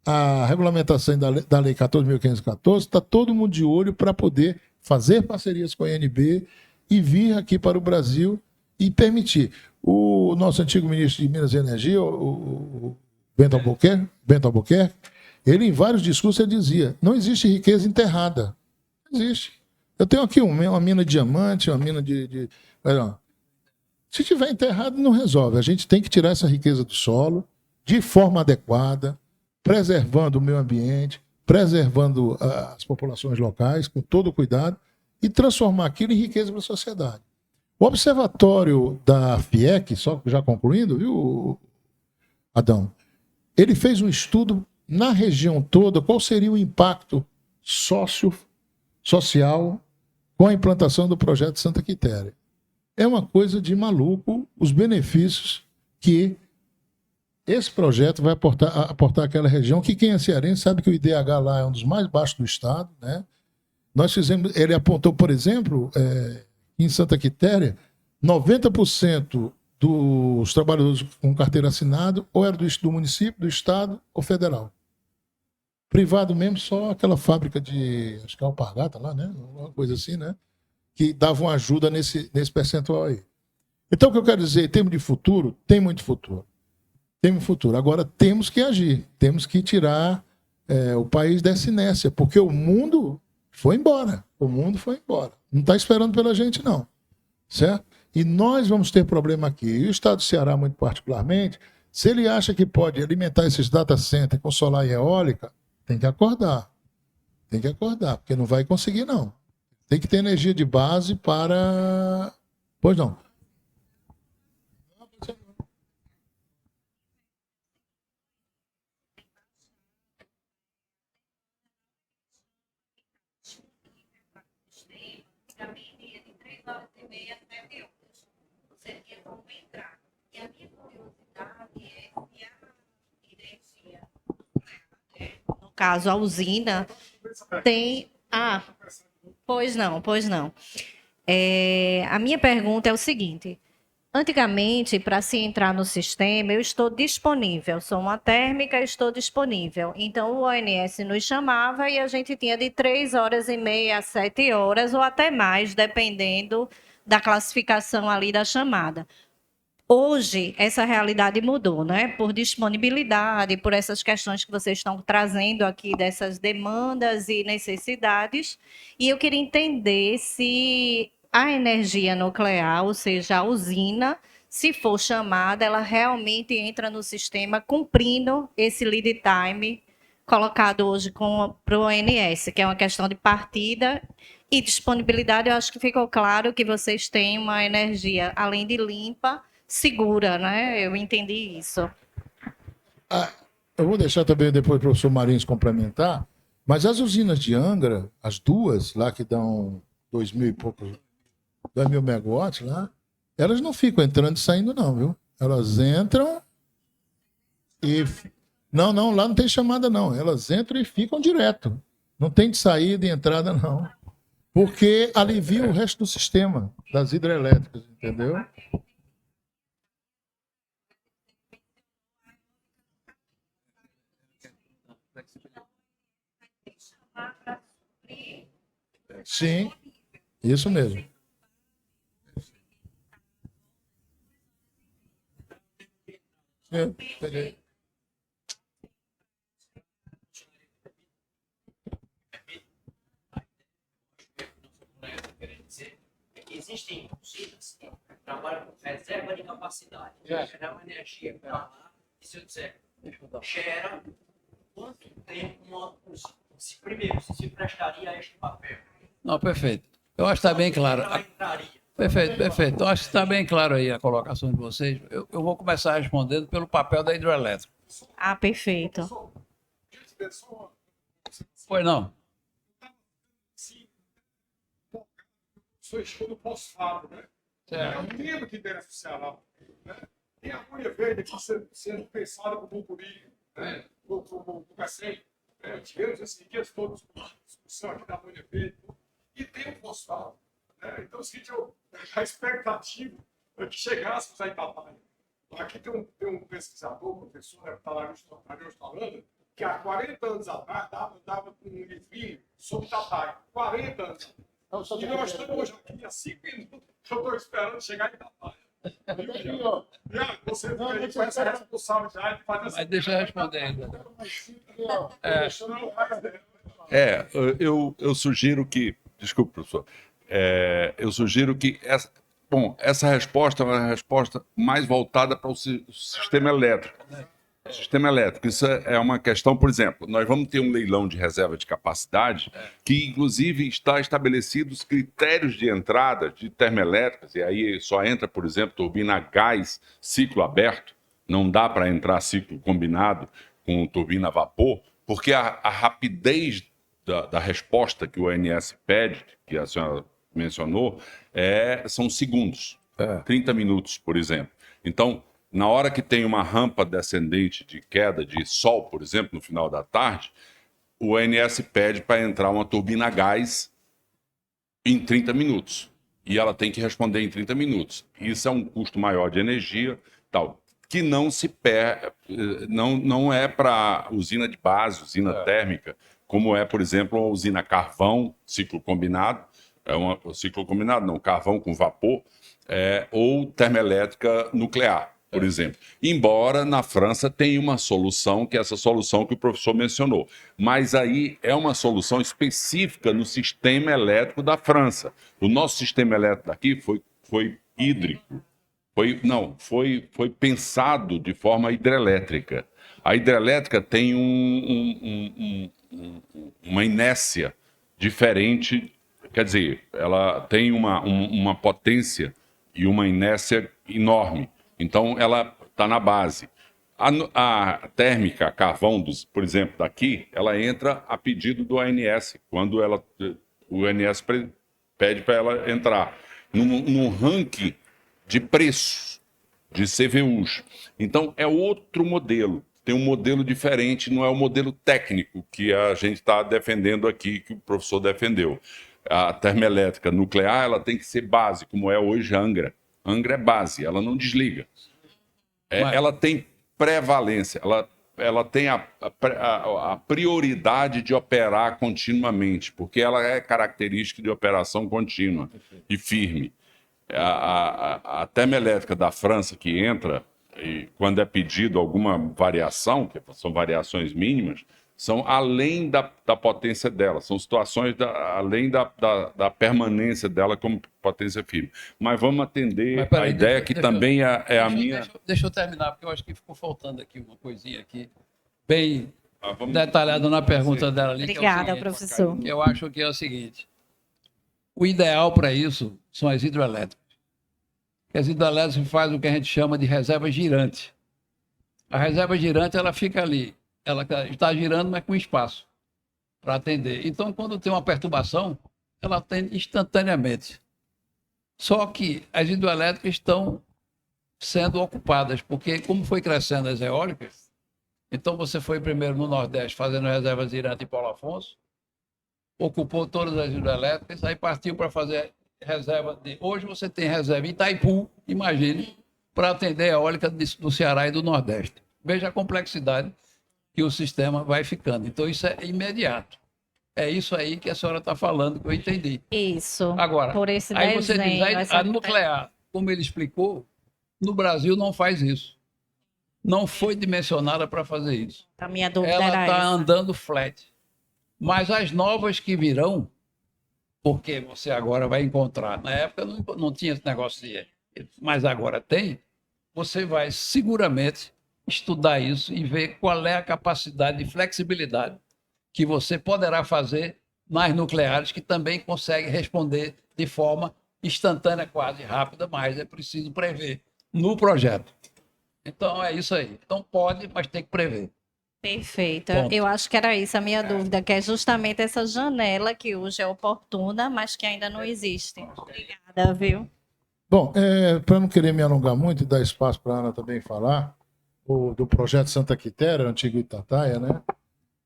a regulamentação da Lei 14.514, está todo mundo de olho para poder fazer parcerias com a INB e vir aqui para o Brasil e permitir. O nosso antigo ministro de Minas e Energia, o Bento Albuquerque, ele em vários discursos ele dizia, não existe riqueza enterrada. Não existe. Eu tenho aqui uma mina de diamante, uma mina se tiver enterrado, não resolve. A gente tem que tirar essa riqueza do solo de forma adequada, preservando o meio ambiente, preservando as populações locais, com todo o cuidado, e transformar aquilo em riqueza para a sociedade. O observatório da FIEC, só já concluindo, viu, Adão? Ele fez um estudo na região toda, qual seria o impacto social com a implantação do projeto Santa Quitéria. É uma coisa de maluco os benefícios que esse projeto vai aportar àquela região, que quem é cearense sabe que o IDH lá é um dos mais baixos do estado, né? Ele apontou, por exemplo, em Santa Quitéria, 90% dos trabalhadores com carteira assinada ou era do município, do estado ou federal. Privado mesmo, só aquela fábrica de, acho que é Alpargata lá, né? Uma coisa assim, né? Que davam ajuda nesse percentual aí. Então, o que eu quero dizer, em termos de futuro, tem muito futuro. Tem muito futuro. Agora, temos que agir. Temos que tirar o país dessa inércia, porque o mundo foi embora. O mundo foi embora. Não está esperando pela gente, não. Certo? E nós vamos ter problema aqui. E o estado do Ceará, muito particularmente, se ele acha que pode alimentar esses data centers com solar e eólica, tem que acordar. Tem que acordar, porque não vai conseguir, não. Tem que ter energia de base para... Pois não. No caso, a usina tem... Ah, pois não, pois não. A minha pergunta é o seguinte. Antigamente, para se entrar no sistema, eu estou disponível. Sou uma térmica, estou disponível. Então, o ONS nos chamava e a gente tinha de 3h30 a 7 horas, ou até mais, dependendo da classificação ali da chamada. Hoje, essa realidade mudou, né? Por disponibilidade, por essas questões que vocês estão trazendo aqui, dessas demandas e necessidades. E eu queria entender se a energia nuclear, ou seja, a usina, se for chamada, ela realmente entra no sistema cumprindo esse lead time colocado hoje para o ONS, que é uma questão de partida e disponibilidade. Eu acho que ficou claro que vocês têm uma energia, além de limpa, segura, né? Eu entendi isso. Eu vou deixar também depois o professor Marins complementar, mas as usinas de Angra, as duas lá que dão 2.000 e poucos, 2.000 megawatts lá, elas não ficam entrando e saindo não, viu? Elas entram e... Não, lá não tem chamada não. Elas entram e ficam direto. Não tem de saída e entrada não. Porque alivia o resto do sistema das hidrelétricas, entendeu? Sim, isso mesmo. Peguei. Existem usinas que trabalham com reserva de capacidade. Gerar uma energia para lá. E se eu disser, gera quanto tempo uma usina? Primeiro, se prestaria a este papel? Não, perfeito. Eu acho que está bem claro. Perfeito. Eu acho que está bem claro aí a colocação de vocês. Eu vou começar respondendo pelo papel da hidrelétrica. Ah, perfeito. Pois não. Sou do pós-fábio, né? Eu não lembro que interessa o Ceará. Né? Tem a Cunha Verde aqui sendo pensada com o Bucuri, né? Com o Cacém. tivemos esses dias todos discussão aqui da Manhã Verde, e tem o fosfato. Né? Então, o seguinte, a expectativa é que chegássemos a Itapaia. Aqui tem um pesquisador, professor, que está lá no Holanda, que há 40 anos atrás dava com um livrinho sobre Itapaia. 40 anos atrás. E nós estamos hoje aqui há 5 minutos, eu estou esperando chegar em Itapaia. Você fica aí com essa responsabilidade de fazer Mas deixa eu responder ainda. Eu sugiro que. Desculpe, professor. Eu sugiro que. Essa resposta é uma resposta mais voltada para o sistema elétrico. Sistema elétrico, isso é uma questão, por exemplo, nós vamos ter um leilão de reserva de capacidade que, inclusive, está estabelecido os critérios de entrada de termoelétricas, e aí só entra, por exemplo, turbina a gás, ciclo aberto, não dá para entrar ciclo combinado com turbina a vapor, porque a rapidez da resposta que o ONS pede, que a senhora mencionou, são segundos, 30 minutos, por exemplo. Então, na hora que tem uma rampa descendente de queda de sol, por exemplo, no final da tarde, o ONS pede para entrar uma turbina a gás em 30 minutos. E ela tem que responder em 30 minutos. Isso é um custo maior de energia, tal, que não se não é para usina de base, usina térmica, como é, por exemplo, a usina carvão, ciclo combinado, ciclo combinado não, carvão com vapor, ou termoelétrica nuclear, por exemplo. Embora na França tenha uma solução, que é essa solução que o professor mencionou. Mas aí é uma solução específica no sistema elétrico da França. O nosso sistema elétrico daqui foi hídrico. Foi pensado de forma hidrelétrica. A hidrelétrica tem uma inércia diferente, quer dizer, ela tem uma potência e uma inércia enorme. Então, ela está na base. A térmica, a carvão, por exemplo, daqui, ela entra a pedido do ANS, quando o ANS pede para ela entrar num ranking de preços de CVUs. Então, é outro modelo. Tem um modelo diferente, não é o modelo técnico que a gente está defendendo aqui, que o professor defendeu. A termoelétrica nuclear, ela tem que ser base, como é hoje a Angra. Angra é base, ela não desliga. Ela tem prevalência, ela tem a prioridade de operar continuamente, porque ela é característica de operação contínua e firme. A termoelétrica da França que entra, e quando é pedido alguma variação, que são variações mínimas, são além da potência dela, são situações além da permanência dela como potência firme. Mas vamos atender a ideia que também é a minha... Deixa eu terminar, porque eu acho que ficou faltando aqui uma coisinha aqui, bem detalhada na pergunta dela ali. Obrigada, professor. Que eu acho que é o seguinte, o ideal para isso são as hidrelétricas. As hidrelétricas fazem o que a gente chama de reserva girante. A reserva girante, ela fica ali. Ela está girando, mas com espaço para atender. Então, quando tem uma perturbação, ela atende instantaneamente. Só que as hidrelétricas estão sendo ocupadas, porque como foi crescendo as eólicas, então você foi primeiro no Nordeste fazendo reservas girantes em Paulo Afonso, ocupou todas as hidrelétricas, aí partiu para fazer reserva de... Hoje você tem reserva em Itaipu, imagine, para atender a eólica do Ceará e do Nordeste. Veja a complexidade que o sistema vai ficando. Então, isso é imediato. É isso aí que a senhora está falando, que eu entendi. Isso. Agora, por esse aí você desenho, diz, a nuclear, como ele explicou, no Brasil não faz isso. Não foi dimensionada para fazer isso. A minha dúvida Ela era está essa. andando flat. Mas as novas que virão, porque você agora vai encontrar, na época não tinha esse negócio de... Mas agora tem, você vai seguramente estudar isso e ver qual é a capacidade de flexibilidade que você poderá fazer nas nucleares, que também consegue responder de forma instantânea, quase rápida, mas é preciso prever no projeto. Então, é isso aí. Então, pode, mas tem que prever. Perfeito. Ponto. Eu acho que era isso a minha dúvida, que é justamente essa janela que hoje é oportuna, mas que ainda não existe. Obrigada, viu? Bom, para não querer me alongar muito e dar espaço para a Ana também falar, do projeto Santa Quitéria, antigo Itataia, né?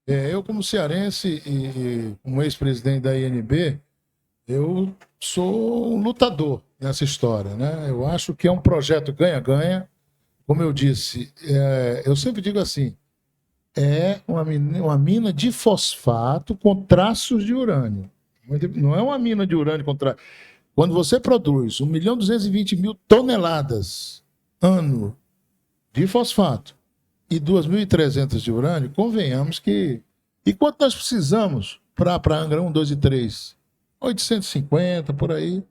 Eu, como cearense e como ex-presidente da INB, eu sou um lutador nessa história, né? Eu acho que é um projeto ganha-ganha. Como eu disse, eu sempre digo assim, é uma mina de fosfato com traços de urânio. Não é uma mina de urânio com traços. Quando você produz 1.220.000 toneladas ano de fosfato e 2.300 de urânio, convenhamos que... E quanto nós precisamos para Angra 1, 2 e 3? 850, por aí.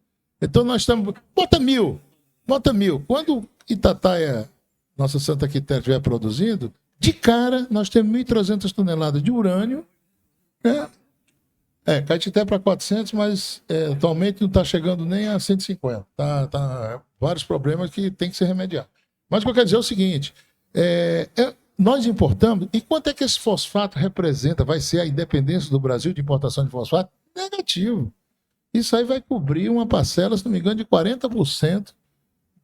Então nós estamos... Bota 1.000. Quando Itataia, nossa Santa Quitéria, estiver produzindo, de cara nós temos 1.300 toneladas de urânio, né? Caetité para 400, mas atualmente não está chegando nem a 150. Tá vários problemas que tem que ser remediado. Mas o que eu quero dizer é o seguinte, nós importamos, e quanto é que esse fosfato representa? Vai ser a independência do Brasil de importação de fosfato? Negativo. Isso aí vai cobrir uma parcela, se não me engano, de 40%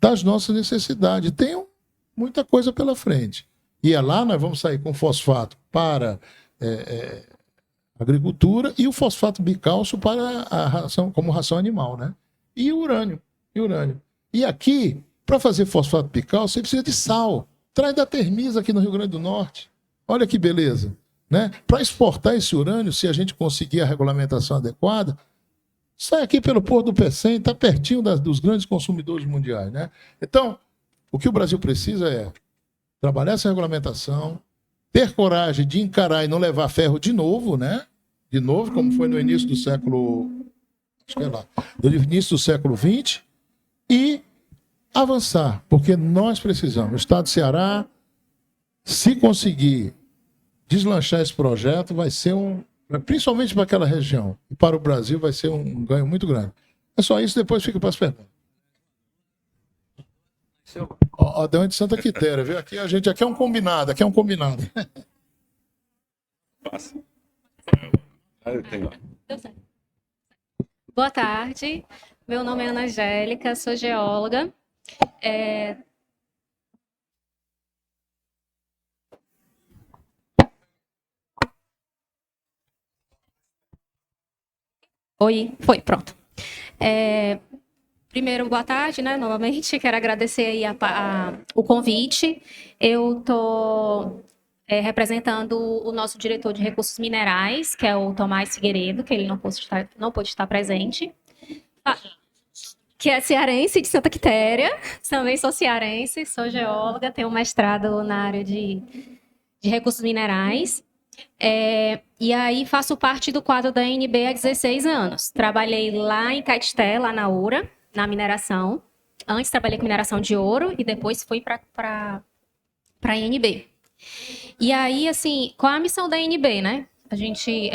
das nossas necessidades. Tem muita coisa pela frente. E lá nós vamos sair com fosfato para agricultura e o fosfato bicálcio para a ração, como ração animal, né? E o urânio. E aqui, para fazer fosfato bicálcio, você precisa de sal. Traz da Termisa aqui no Rio Grande do Norte. Olha que beleza, né? Para exportar esse urânio, se a gente conseguir a regulamentação adequada, sai aqui pelo Porto do Pecém, está pertinho dos grandes consumidores mundiais, né? Então, o que o Brasil precisa é trabalhar essa regulamentação, ter coragem de encarar e não levar ferro de novo, né? De novo, como foi no início do século... no início do século XX, e avançar, porque nós precisamos. O Estado do Ceará, se conseguir deslanchar esse projeto, vai ser principalmente para aquela região, e para o Brasil vai ser um ganho muito grande. É só isso, depois fica para as perguntas. Adão de Santa Quitéria, viu? Aqui é um combinado, Passa. Tem lá. Boa tarde, meu nome é Ana Angélica, sou geóloga. Oi, foi, pronto. Primeiro, boa tarde, né? Novamente, quero agradecer aí o convite. Eu estou representando o nosso diretor de recursos minerais, que é o Tomás Figueiredo, que ele não pôde estar presente. Que é cearense de Santa Quitéria. Também sou cearense, sou geóloga, tenho mestrado na área de recursos minerais. E aí faço parte do quadro da ANB há 16 anos. Trabalhei lá em Caetité, lá na Oura, na mineração. Antes trabalhei com mineração de ouro e depois fui para a ANB. E aí, assim, qual é a missão da ANB, né? A gente,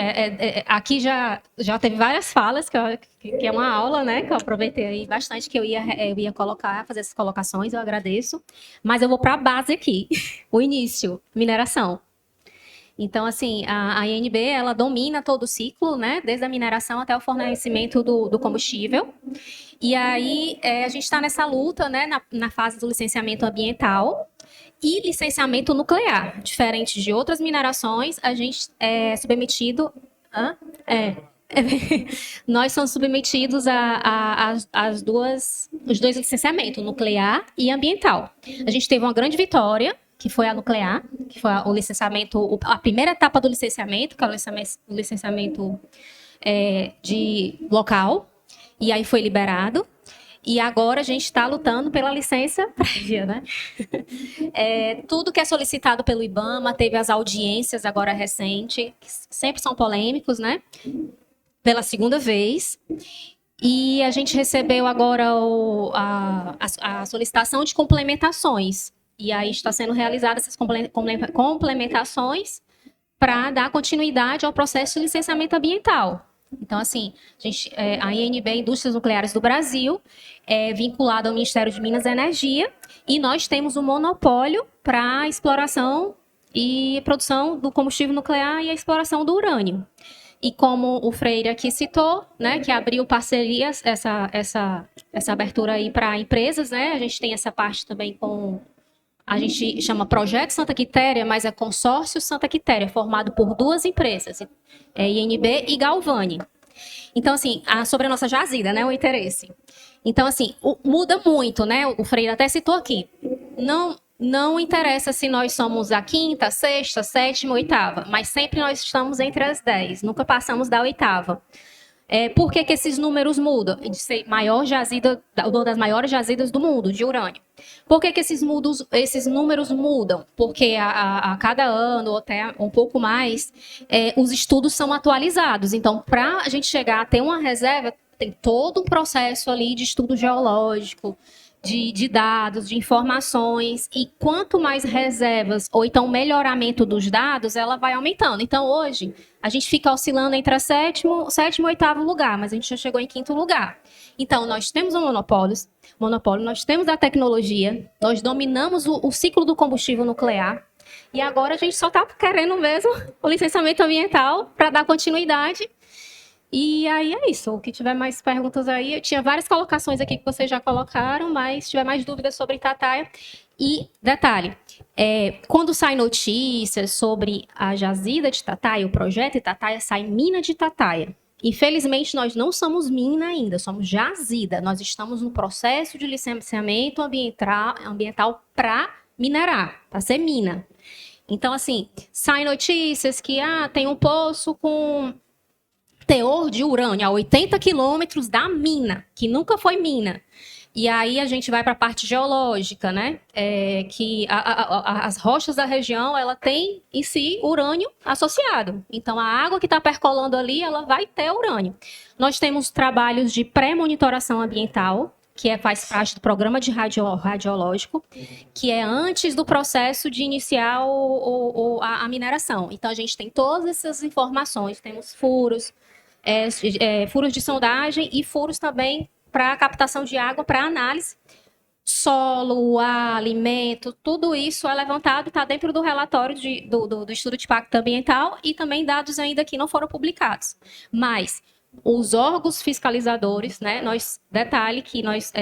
aqui já teve várias falas, que é uma aula, né? Que eu aproveitei aí bastante, que eu ia fazer essas colocações, eu agradeço. Mas eu vou para a base aqui, o início, mineração. Então, assim, a ANB, ela domina todo o ciclo, né? Desde a mineração até o fornecimento do combustível. E aí, a gente está nessa luta, né? Na fase do licenciamento ambiental e licenciamento nuclear. Diferente de outras minerações, a gente é submetido... Nós somos submetidos os dois licenciamentos, nuclear e ambiental. A gente teve uma grande vitória, que foi a nuclear, que foi o licenciamento, a primeira etapa do licenciamento, que é o licenciamento de local, e aí foi liberado. E agora a gente está lutando pela licença prévia, né? Tudo que é solicitado pelo IBAMA, teve as audiências agora recente, que sempre são polêmicos, né? Pela segunda vez. E a gente recebeu agora a solicitação de complementações. E aí está sendo realizadas essas complementações para dar continuidade ao processo de licenciamento ambiental. Então, assim, a INB, Indústrias Nucleares do Brasil, é vinculada ao Ministério de Minas e Energia, e nós temos um monopólio para a exploração e produção do combustível nuclear e a exploração do urânio. E como o Freire aqui citou, né, que abriu parcerias, essa abertura aí para empresas, né, a gente tem essa parte também com a gente chama Projeto Santa Quitéria, mas é Consórcio Santa Quitéria, formado por duas empresas, INB e Galvani. Então, assim, sobre a nossa jazida, né, o interesse. Então, assim, muda muito, né? O Freire até citou aqui. Não interessa se nós somos a quinta, sexta, sétima, oitava, mas sempre nós estamos entre as 10, nunca passamos da oitava. Por que esses números mudam? De ser maior jazida, uma das maiores jazidas do mundo, de urânio. Por que esses números mudam? Porque a cada ano, ou até um pouco mais, os estudos são atualizados. Então, para a gente chegar a ter uma reserva, tem todo um processo ali de estudo geológico, de dados, de informações, e quanto mais reservas, ou então melhoramento dos dados, ela vai aumentando. Então, hoje, a gente fica oscilando entre sétimo e oitavo lugar, mas a gente já chegou em quinto lugar. Então, nós temos um monopólio, nós temos a tecnologia, nós dominamos o ciclo do combustível nuclear, e agora a gente só está querendo mesmo o licenciamento ambiental para dar continuidade. E aí é isso. O que tiver mais perguntas aí, eu tinha várias colocações aqui que vocês já colocaram, mas se tiver mais dúvidas sobre Itatiaia. E detalhe, quando saem notícias sobre a jazida de Itatiaia, o projeto Itatiaia, sai mina de Itatiaia. Infelizmente, nós não somos mina ainda, somos jazida. Nós estamos no processo de licenciamento ambiental para minerar, para ser mina. Então, assim, saem notícias que tem um poço com teor de urânio a 80 quilômetros da mina, que nunca foi mina. E aí a gente vai para a parte geológica, né? Que as rochas da região, ela tem em si urânio associado. Então, a água que está percolando ali, ela vai ter urânio. Nós temos trabalhos de pré-monitoração ambiental, que faz parte do programa de radiológico, que é antes do processo de iniciar a mineração. Então, a gente tem todas essas informações, temos furos de sondagem e furos também para captação de água, para análise. Solo, ar, alimento, tudo isso é levantado, está dentro do relatório do estudo de impacto ambiental e também dados ainda que não foram publicados. Mas os órgãos fiscalizadores, né, detalhe que nós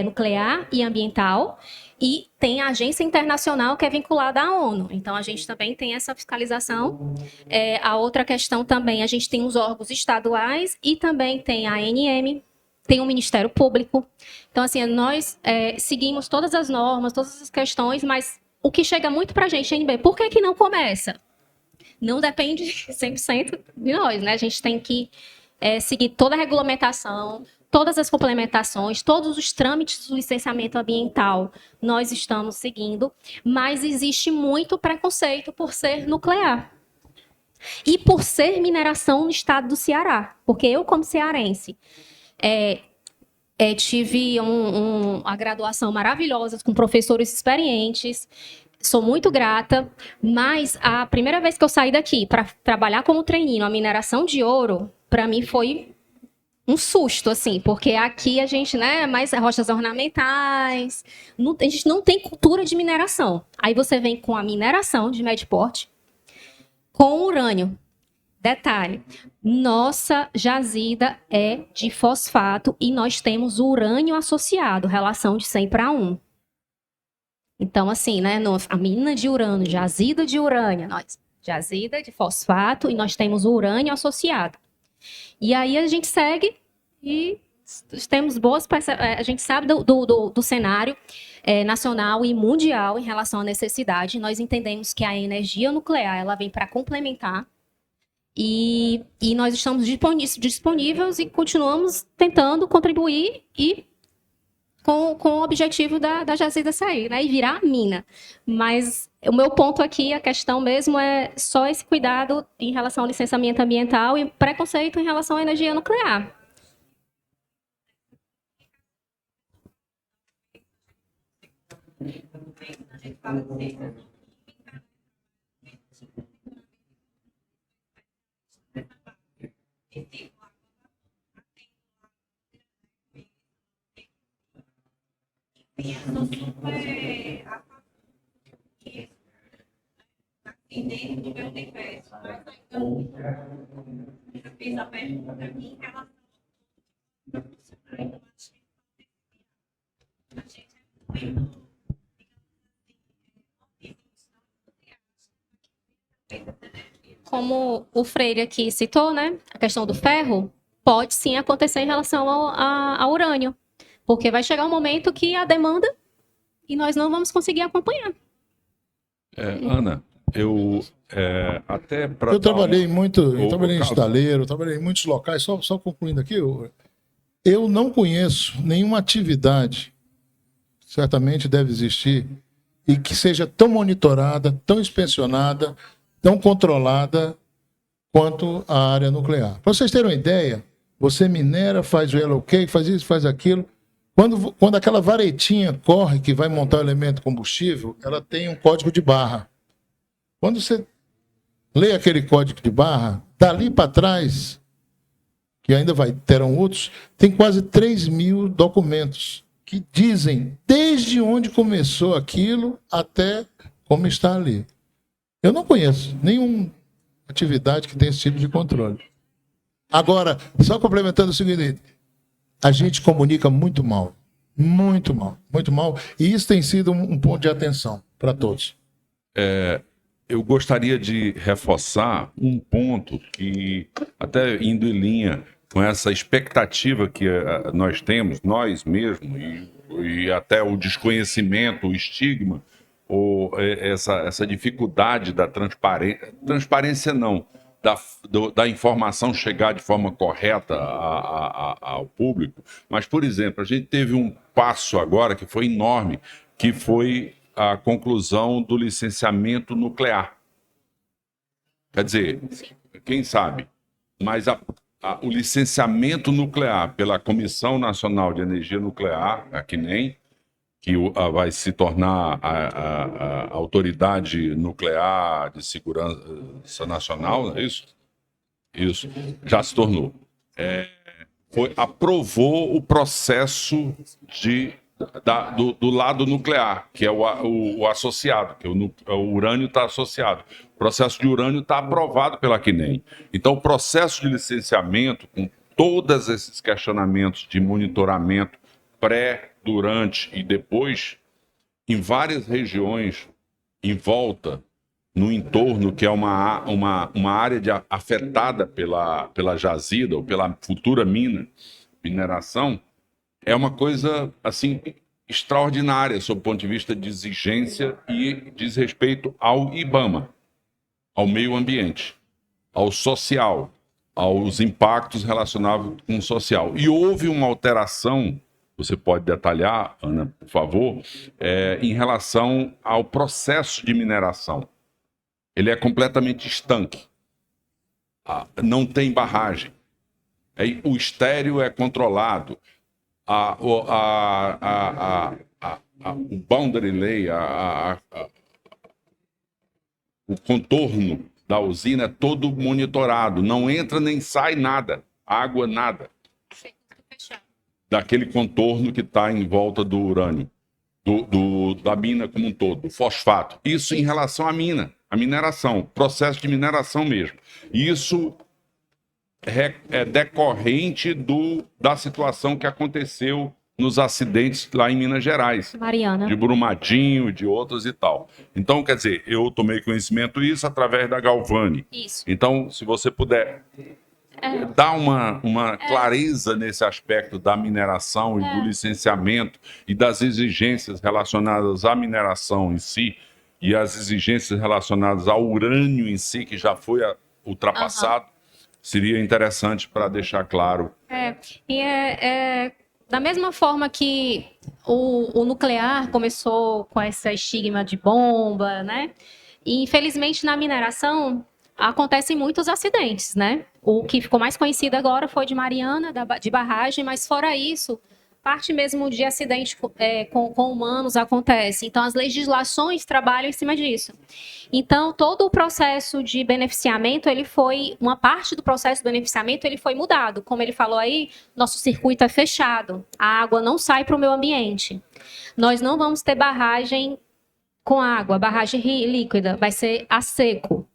nuclear e ambiental, e tem a agência internacional que é vinculada à ONU. Então, a gente também tem essa fiscalização. A outra questão também, a gente tem os órgãos estaduais e também tem a ANM, tem o Ministério Público. Então, assim, nós seguimos todas as normas, todas as questões, mas o que chega muito para a gente, NB, por que não começa? Não depende 100% de nós, né? A gente tem que seguir toda a regulamentação, todas as complementações, todos os trâmites do licenciamento ambiental nós estamos seguindo, mas existe muito preconceito por ser nuclear. E por ser mineração no estado do Ceará. Porque eu, como cearense, tive uma graduação maravilhosa com professores experientes, sou muito grata, mas a primeira vez que eu saí daqui para trabalhar como trainee na mineração de ouro, para mim foi um susto, assim, porque aqui a gente, né, mais rochas ornamentais, a gente não tem cultura de mineração. Aí você vem com a mineração de médio porte, com urânio. Detalhe, nossa jazida é de fosfato e nós temos urânio associado, relação de 100:1. Então, assim, né, a mina de urânio, jazida de urânio, jazida de fosfato e nós temos o urânio associado. E aí a gente segue e temos a gente sabe do cenário nacional e mundial em relação à necessidade. Nós entendemos que a energia nuclear ela vem para complementar e nós estamos disponíveis e continuamos tentando contribuir e com o objetivo da jazida sair, né, e virar mina. Mas o meu ponto aqui, a questão mesmo é só esse cuidado em relação ao licenciamento ambiental e preconceito em relação à energia nuclear. Eu sou super assim, dentro do meu universo, mas ainda eu fiz a pergunta aqui em relação ao profissional. A gente é muito, como o Freire aqui citou, né, a questão do ferro, pode sim acontecer em relação ao urânio, porque vai chegar um momento que a demanda e nós não vamos conseguir acompanhar. Ana, até para Eu trabalhei muito, eu Ô, trabalhei em Carlos. estaleiro, trabalhei em muitos locais, só concluindo aqui, eu não conheço nenhuma atividade, certamente deve existir, e que seja tão monitorada, tão inspecionada, tão controlada quanto a área nuclear. Para vocês terem uma ideia, você minera, faz o yellow cake, faz isso, faz aquilo. Quando aquela varetinha corre que vai montar o elemento combustível, ela tem um código de barra. Quando você lê aquele código de barra, dali para trás, que ainda terão outros, tem quase 3.000 documentos que dizem desde onde começou aquilo até como está ali. Eu não conheço nenhuma atividade que tenha esse tipo de controle. Agora, só complementando o seguinte, a gente comunica muito mal, muito mal, muito mal, e isso tem sido um ponto de atenção para todos. Eu gostaria de reforçar um ponto que, até indo em linha com essa expectativa que nós temos, nós mesmos, e até o desconhecimento, o estigma, ou essa dificuldade da transparência não, da informação chegar de forma correta ao público. Mas, por exemplo, a gente teve um passo agora que foi enorme, que foi a conclusão do licenciamento nuclear. Quer dizer, quem sabe, mas o licenciamento nuclear pela Comissão Nacional de Energia Nuclear, a CNEM, que vai se tornar a Autoridade Nuclear de Segurança Nacional, não é isso? Isso, já se tornou. Aprovou o processo do lado nuclear, que é o associado, que o urânio está associado. O processo de urânio está aprovado pela CNEM. Então, o processo de licenciamento, com todos esses questionamentos de monitoramento pré, durante e depois, em várias regiões em volta, no entorno, que é uma área afetada pela jazida ou pela futura mineração, é uma coisa assim extraordinária sob o ponto de vista de exigência e diz respeito ao IBAMA, ao meio ambiente, ao social, aos impactos relacionados com o social. E houve uma alteração, você pode detalhar, Ana, por favor, em relação ao processo de mineração. Ele é completamente estanque. Não tem barragem. O estéreo é controlado. O boundary lay, o contorno da usina é todo monitorado. Não entra nem sai nada. Água, nada. Daquele contorno que está em volta do urânio, da mina como um todo, do fosfato. Isso em relação à mina, a mineração, processo de mineração mesmo. Isso é decorrente da situação que aconteceu nos acidentes lá em Minas Gerais. Mariana. De Brumadinho, de outros e tal. Então, quer dizer, eu tomei conhecimento disso através da Galvani. Isso. Então, se você puder dar uma clareza nesse aspecto da mineração e do licenciamento e das exigências relacionadas à mineração em si e as exigências relacionadas ao urânio em si, que já foi ultrapassado, seria interessante para deixar claro. Da mesma forma que o nuclear começou com essa estigma de bomba, né? E, infelizmente, na mineração acontecem muitos acidentes, né? O que ficou mais conhecido agora foi de Mariana, de barragem, mas fora isso, parte mesmo de acidente com humanos acontece. Então, as legislações trabalham em cima disso. Então, todo o processo de beneficiamento, uma parte do processo de beneficiamento, ele foi mudado. Como ele falou aí, nosso circuito é fechado. A água não sai para o meio ambiente. Nós não vamos ter barragem com água, barragem líquida, vai ser a seco.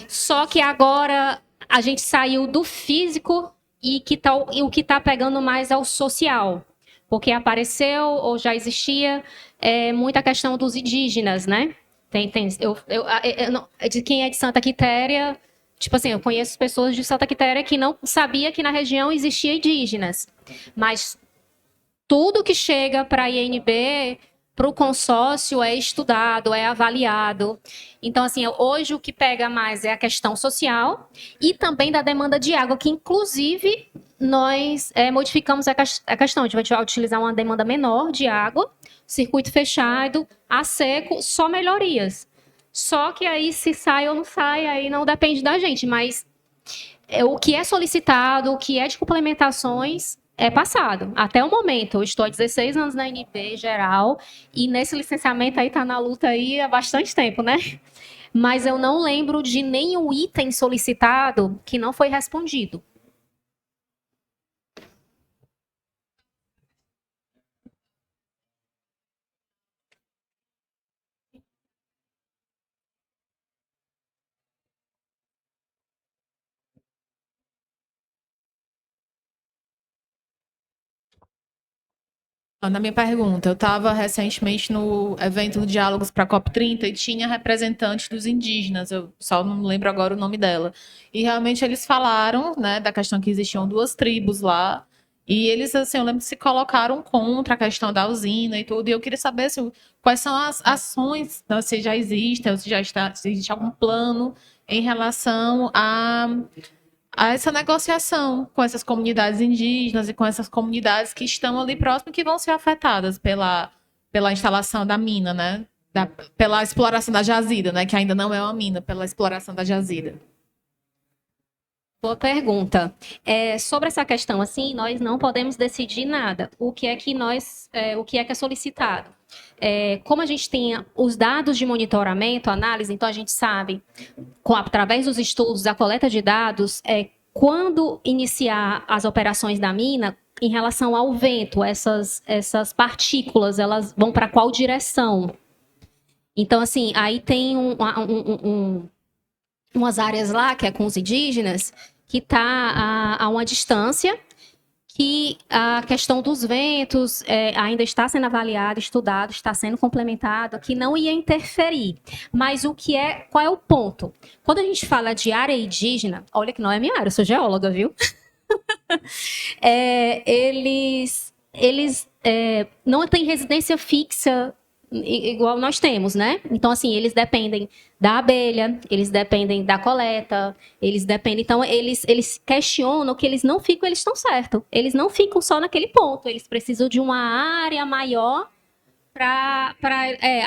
Só que agora a gente saiu do físico e o que está pegando mais é o social. Porque apareceu, ou já existia, muita questão dos indígenas, né? De quem é de Santa Quitéria, tipo assim, eu conheço pessoas de Santa Quitéria que não sabia que na região existia indígenas, mas tudo que chega para a INB, para o consórcio, é estudado, é avaliado. Então, assim, hoje o que pega mais é a questão social e também da demanda de água, que inclusive nós modificamos a questão. A gente vai utilizar uma demanda menor de água, circuito fechado, a seco, só melhorias. Só que aí se sai ou não sai, aí não depende da gente, mas o que é solicitado, o que é de complementações, é passado. Até o momento, eu estou há 16 anos na NB geral, e nesse licenciamento aí está na luta aí há bastante tempo, né? Mas eu não lembro de nenhum item solicitado que não foi respondido. Na minha pergunta, eu estava recentemente no evento do Diálogos para a COP30 e tinha representantes dos indígenas, eu só não lembro agora o nome dela. E realmente eles falaram, né, da questão que existiam 2 tribos lá, e eles, assim, eu lembro que se colocaram contra a questão da usina e tudo, e eu queria saber assim, quais são as ações, né, se já existem, ou se se existe algum plano em relação a essa negociação com essas comunidades indígenas e com essas comunidades que estão ali próximas que vão ser afetadas pela instalação da mina, né? Pela exploração da jazida, né? Que ainda não é uma mina, pela exploração da jazida. Boa pergunta. Sobre essa questão, assim, nós não podemos decidir nada. O que é que é solicitado? Como a gente tem os dados de monitoramento, análise, então a gente sabe, através dos estudos, da coleta de dados, quando iniciar as operações da mina, em relação ao vento, essas partículas, elas vão para qual direção? Então, assim, aí tem umas áreas lá, que é com os indígenas, que está a uma distância, que a questão dos ventos ainda está sendo avaliada, estudado, está sendo complementado, que não ia interferir. Mas qual é o ponto? Quando a gente fala de área indígena, olha que não é minha área, eu sou geóloga, viu? Eles não têm residência fixa igual nós temos, né? Então, assim, eles dependem da abelha, eles dependem da coleta, eles dependem... Então, eles questionam que eles não ficam, eles estão certos. Eles não ficam só naquele ponto, eles precisam de uma área maior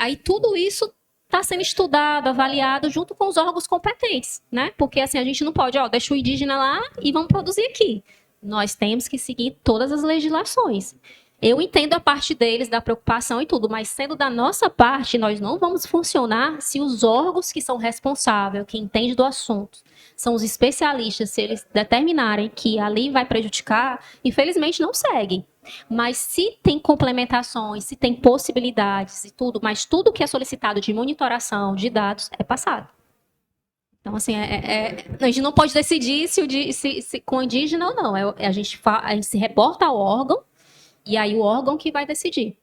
aí tudo isso está sendo estudado, avaliado junto com os órgãos competentes, né? Porque, assim, a gente não pode, deixa o indígena lá e vamos produzir aqui. Nós temos que seguir todas as legislações. Eu entendo a parte deles, da preocupação e tudo, mas sendo da nossa parte, nós não vamos funcionar se os órgãos que são responsáveis, que entendem do assunto, são os especialistas, se eles determinarem que ali vai prejudicar, infelizmente não seguem. Mas se tem complementações, se tem possibilidades e tudo, mas tudo que é solicitado de monitoração, de dados, é passado. Então, assim, a gente não pode decidir se com indígena ou não. A gente se reporta ao órgão, e aí o órgão que vai decidir.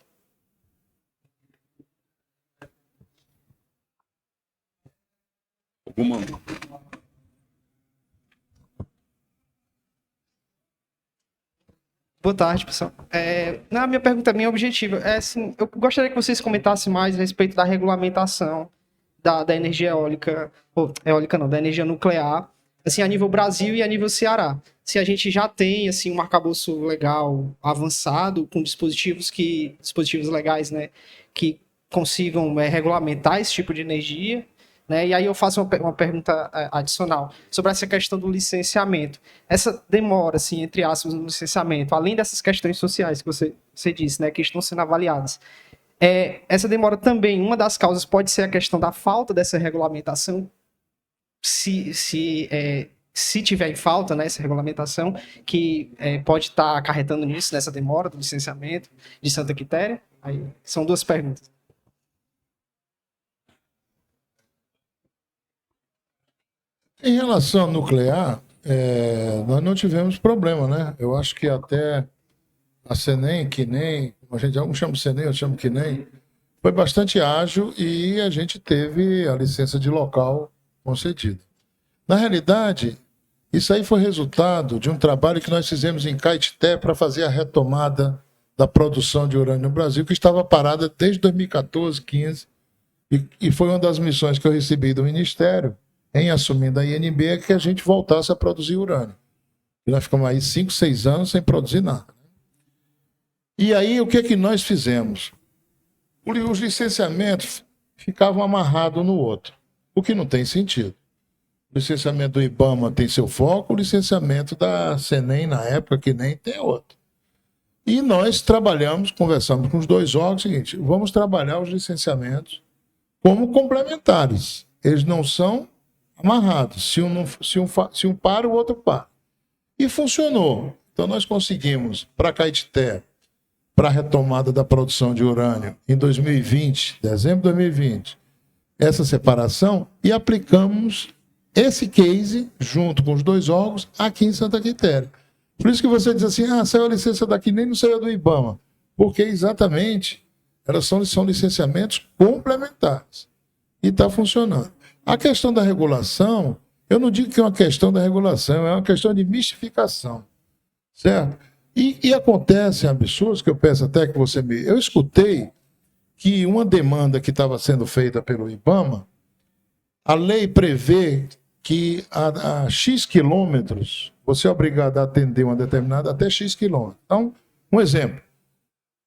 Alguma? Boa tarde, pessoal. A minha pergunta é bem objetiva. Assim, eu gostaria que vocês comentassem mais a respeito da regulamentação da energia eólica, eólica não, da energia nuclear, assim, a nível Brasil e a nível Ceará. Se a gente já tem, assim, um arcabouço legal avançado com dispositivos legais, né, que consigam regulamentar esse tipo de energia, né? E aí eu faço uma pergunta adicional sobre essa questão do licenciamento. Essa demora, assim, entre aspas, no licenciamento, além dessas questões sociais que você disse, né, que estão sendo avaliadas, essa demora também, uma das causas pode ser a questão da falta dessa regulamentação, se tiver em falta, né, essa regulamentação, que pode estar acarretando nisso, nessa demora do licenciamento de Santa Quitéria. Aí, são 2 perguntas. Em relação ao nuclear, nós não tivemos problema, né? Eu acho que até a CNEM, alguns chamam CNEM, eu chamo CNEM, foi bastante ágil e a gente teve a licença de local concedida. Na realidade, isso aí foi resultado de um trabalho que nós fizemos em Caetité para fazer a retomada da produção de urânio no Brasil, que estava parada desde 2014, 15, e foi uma das missões que eu recebi do Ministério, em assumindo a INB, é que a gente voltasse a produzir urânio. E nós ficamos aí 5, 6 anos sem produzir nada. E aí, o que nós fizemos? Os licenciamentos ficavam amarrados no outro, o que não tem sentido. O licenciamento do IBAMA tem seu foco, o licenciamento da CENEM, na época, que nem tem outro. E nós conversamos com os dois órgãos, o seguinte, vamos trabalhar os licenciamentos como complementares. Eles não são amarrados. Se um para, o outro para. E funcionou. Então nós conseguimos, para Caetité, para a retomada da produção de urânio em 2020, dezembro de 2020, essa separação e aplicamos esse case, junto com os dois órgãos, aqui em Santa Quitéria. Por isso que você diz assim, saiu a licença daqui, nem não saiu do IBAMA. Porque exatamente, elas são licenciamentos complementares. E está funcionando. A questão da regulação, eu não digo que é uma questão da regulação, é uma questão de mistificação. Certo? E acontecem absurdos que eu peço até que você me... Eu escutei que uma demanda que estava sendo feita pelo IBAMA, a lei prevê que a X quilômetros, você é obrigado a atender uma determinada até X quilômetros. Então, um exemplo,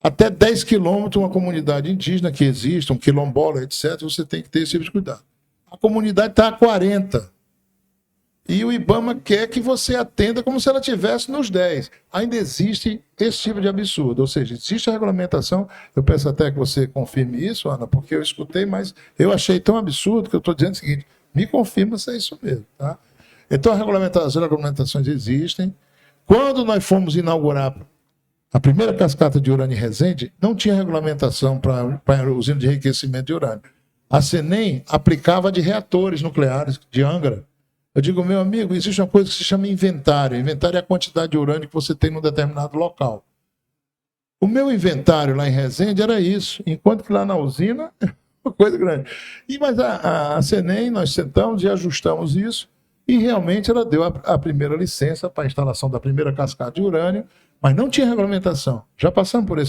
até 10 quilômetros, uma comunidade indígena que existe, um quilombola, etc., você tem que ter esse tipo de cuidado. A comunidade está a 40. E o IBAMA quer que você atenda como se ela estivesse nos 10. Ainda existe esse tipo de absurdo. Ou seja, existe a regulamentação. Eu peço até que você confirme isso, Ana, porque eu escutei, mas eu achei tão absurdo que eu estou dizendo o seguinte, me confirma se é isso mesmo. Tá? Então, as regulamentações existem. Quando nós fomos inaugurar a primeira cascata de urânio em Resende, não tinha regulamentação para a usina de enriquecimento de urânio. A CENEM aplicava de reatores nucleares de Angra. Eu digo, meu amigo, existe uma coisa que se chama inventário. Inventário é a quantidade de urânio que você tem num determinado local. O meu inventário lá em Resende era isso, enquanto que lá na usina é uma coisa grande. Mas a CENEM, nós sentamos e ajustamos isso, e realmente ela deu a primeira licença para a instalação da primeira cascata de urânio, mas não tinha regulamentação. Já passamos por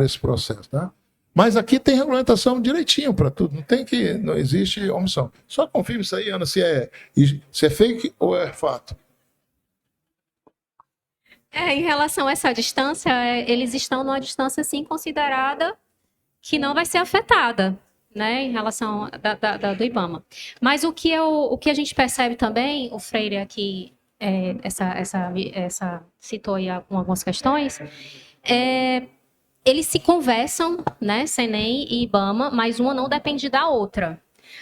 esse processo, tá? Mas aqui tem regulamentação direitinho para tudo. Não existe omissão. Só confirme isso aí, Ana, se é fake ou é fato. Em relação a essa distância, eles estão numa distância, sim, considerada que não vai ser afetada, né, em relação do IBAMA. Mas o que a gente percebe também, o Freire aqui citou aí algumas questões, eles se conversam, né, CENEM e IBAMA, mas uma não depende da outra.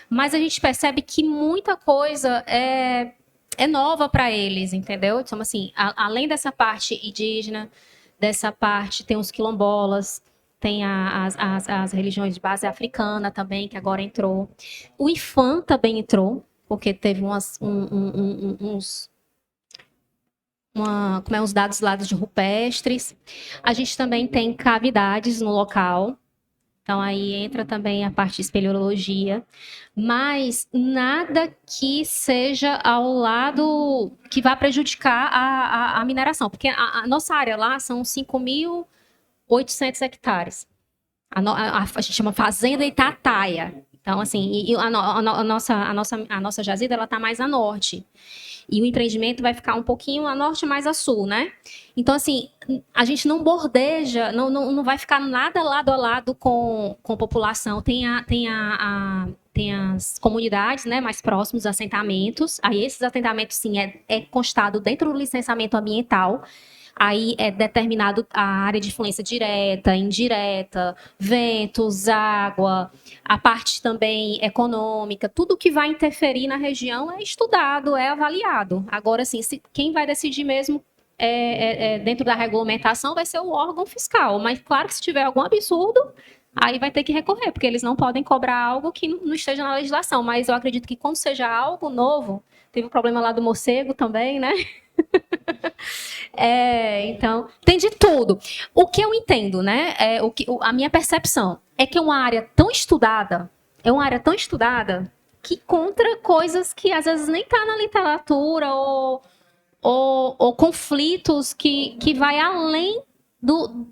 Mas a gente percebe que muita coisa é nova para eles, entendeu? Então, assim, além dessa parte indígena, dessa parte tem os quilombolas, tem as religiões de base africana também, que agora entrou. O IFAM também entrou, porque teve uns dados lá de rupestres. A gente também tem cavidades no local. Então, aí entra também a parte de espeleologia. Mas nada que seja ao lado que vá prejudicar a mineração. Porque a nossa área lá são 5.800 hectares. A gente chama Fazenda Itataia. Então, assim, a nossa jazida ela está mais a norte. E o empreendimento vai ficar um pouquinho a norte, mais a sul, né? Então, assim, a gente não bordeja, não vai ficar nada lado a lado com a população. Tem as comunidades, né, mais próximos, assentamentos. Aí, esses assentamentos, sim, é constado dentro do licenciamento ambiental. Aí é determinado a área de influência direta, indireta, ventos, água, a parte também econômica, tudo que vai interferir na região é estudado, é avaliado. Agora, assim, quem vai decidir mesmo dentro da regulamentação vai ser o órgão fiscal, mas claro que se tiver algum absurdo, aí vai ter que recorrer, porque eles não podem cobrar algo que não esteja na legislação, mas eu acredito que quando seja algo novo, teve o problema lá do morcego também, né? Então, tem de tudo. O que eu entendo, né? A minha percepção é que é uma área tão estudada, que contra coisas que às vezes nem tá na literatura ou conflitos que vai além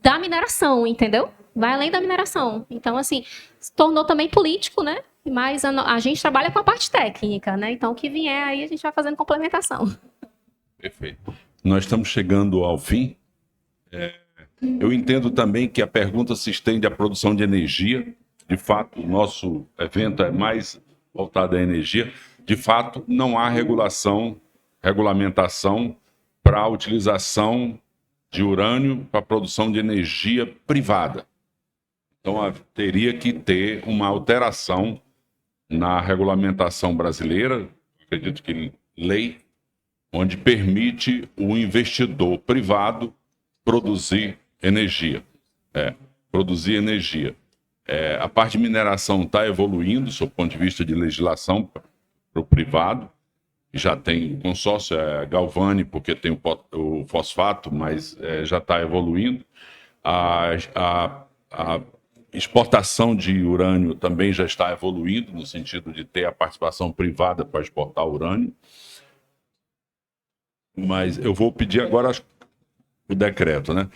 da mineração, entendeu? Vai além da mineração. Então, assim, se tornou também político, né? Mas a gente trabalha com a parte técnica, né? Então, o que vier aí, a gente vai fazendo complementação. Perfeito. Nós estamos chegando ao fim. Eu entendo também que a pergunta se estende à produção de energia. De fato, o nosso evento é mais voltado à energia. De fato, não há regulamentação para a utilização de urânio para a produção de energia privada. Então, teria que ter uma alteração na regulamentação brasileira, acredito que lei, onde permite o investidor privado produzir energia. A parte de mineração está evoluindo, do ponto de vista de legislação para o privado. Já tem consórcio, Galvani, porque tem o fosfato, mas já está evoluindo. A exportação de urânio também já está evoluindo, no sentido de ter a participação privada para exportar urânio. Mas eu vou pedir agora o decreto, né?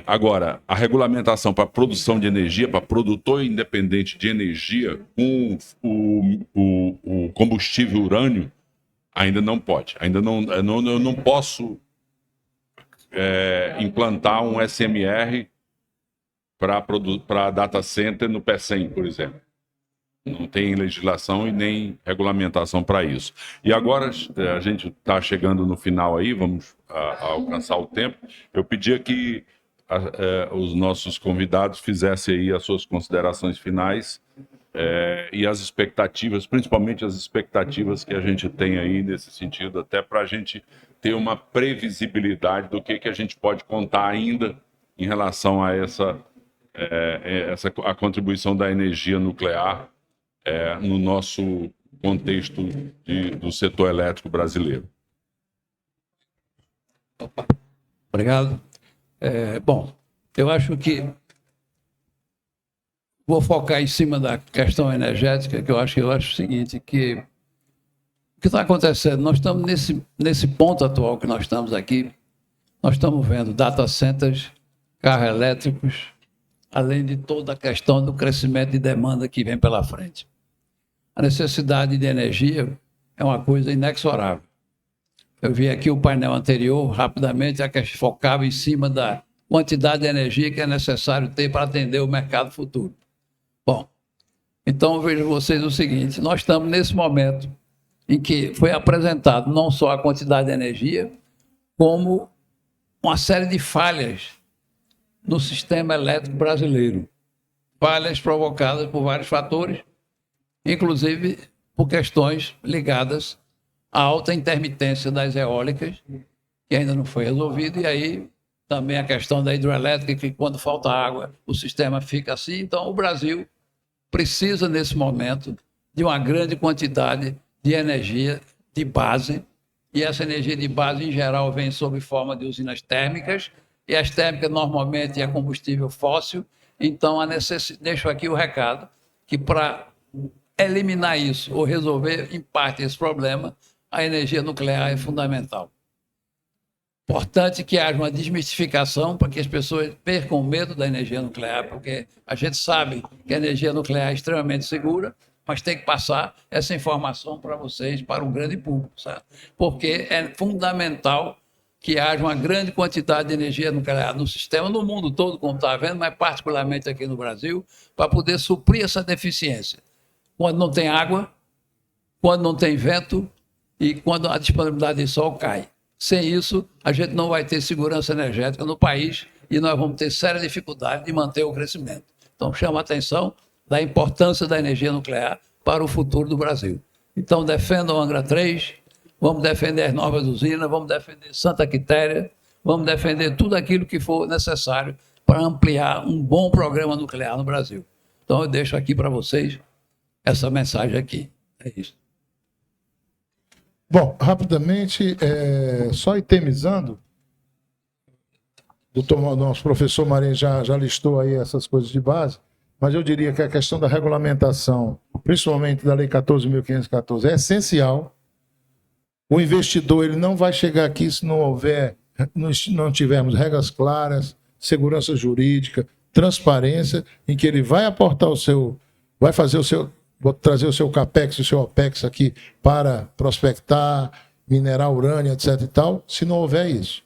Agora, a regulamentação para produção de energia, para produtor independente de energia com o combustível urânio, ainda não pode. Eu não posso implantar um SMR para data center no PECEM, por exemplo. Não tem legislação e nem regulamentação para isso. E agora a gente está chegando no final aí, vamos alcançar o tempo. Eu pedia que os nossos convidados fizessem aí as suas considerações finais e as expectativas, principalmente as expectativas que a gente tem aí nesse sentido, até para a gente ter uma previsibilidade do que a gente pode contar ainda em relação a a contribuição da energia nuclear no nosso contexto do setor elétrico brasileiro. Obrigado. Bom, eu acho que vou focar em cima da questão energética, que eu acho o seguinte, que o que está acontecendo, nós estamos nesse ponto atual que nós estamos aqui, nós estamos vendo data centers, carros elétricos, além de toda a questão do crescimento de demanda que vem pela frente. A necessidade de energia é uma coisa inexorável. Eu vi aqui o painel anterior, rapidamente, que focava em cima da quantidade de energia que é necessário ter para atender o mercado futuro. Bom, então eu vejo vocês o seguinte, nós estamos nesse momento em que foi apresentado não só a quantidade de energia, como uma série de falhas no sistema elétrico brasileiro. Falhas provocadas por vários fatores, inclusive por questões ligadas à alta intermitência das eólicas, que ainda não foi resolvida, e aí também a questão da hidroelétrica, que quando falta água, o sistema fica assim. Então, o Brasil precisa, nesse momento, de uma grande quantidade de energia de base, e essa energia de base, em geral, vem sob forma de usinas térmicas, e as térmicas normalmente é combustível fóssil. Então, deixo aqui o recado, que para eliminar isso ou resolver, em parte, esse problema, a energia nuclear é fundamental. Importante que haja uma desmistificação para que as pessoas percam medo da energia nuclear, porque a gente sabe que a energia nuclear é extremamente segura, mas tem que passar essa informação para vocês, para um grande público, sabe? Porque é fundamental que haja uma grande quantidade de energia nuclear no sistema, no mundo todo, como está vendo, mas particularmente aqui no Brasil, para poder suprir essa deficiência. Quando não tem água, quando não tem vento e quando a disponibilidade de sol cai. Sem isso, a gente não vai ter segurança energética no país e nós vamos ter séria dificuldade de manter o crescimento. Então, chama a atenção da importância da energia nuclear para o futuro do Brasil. Então, defendam o Angra 3, vamos defender as novas usinas, vamos defender Santa Quitéria, vamos defender tudo aquilo que for necessário para ampliar um bom programa nuclear no Brasil. Então, eu deixo aqui para vocês essa mensagem aqui. É isso. Bom, rapidamente, só itemizando, nosso professor Marinho já listou aí essas coisas de base, mas eu diria que a questão da regulamentação, principalmente da Lei 14.514, é essencial. O investidor ele não vai chegar aqui se não tivermos regras claras, segurança jurídica, transparência, em que ele vai aportar vai trazer o seu CAPEX, o seu OPEX aqui para prospectar, minerar urânio, etc. e tal, se não houver isso.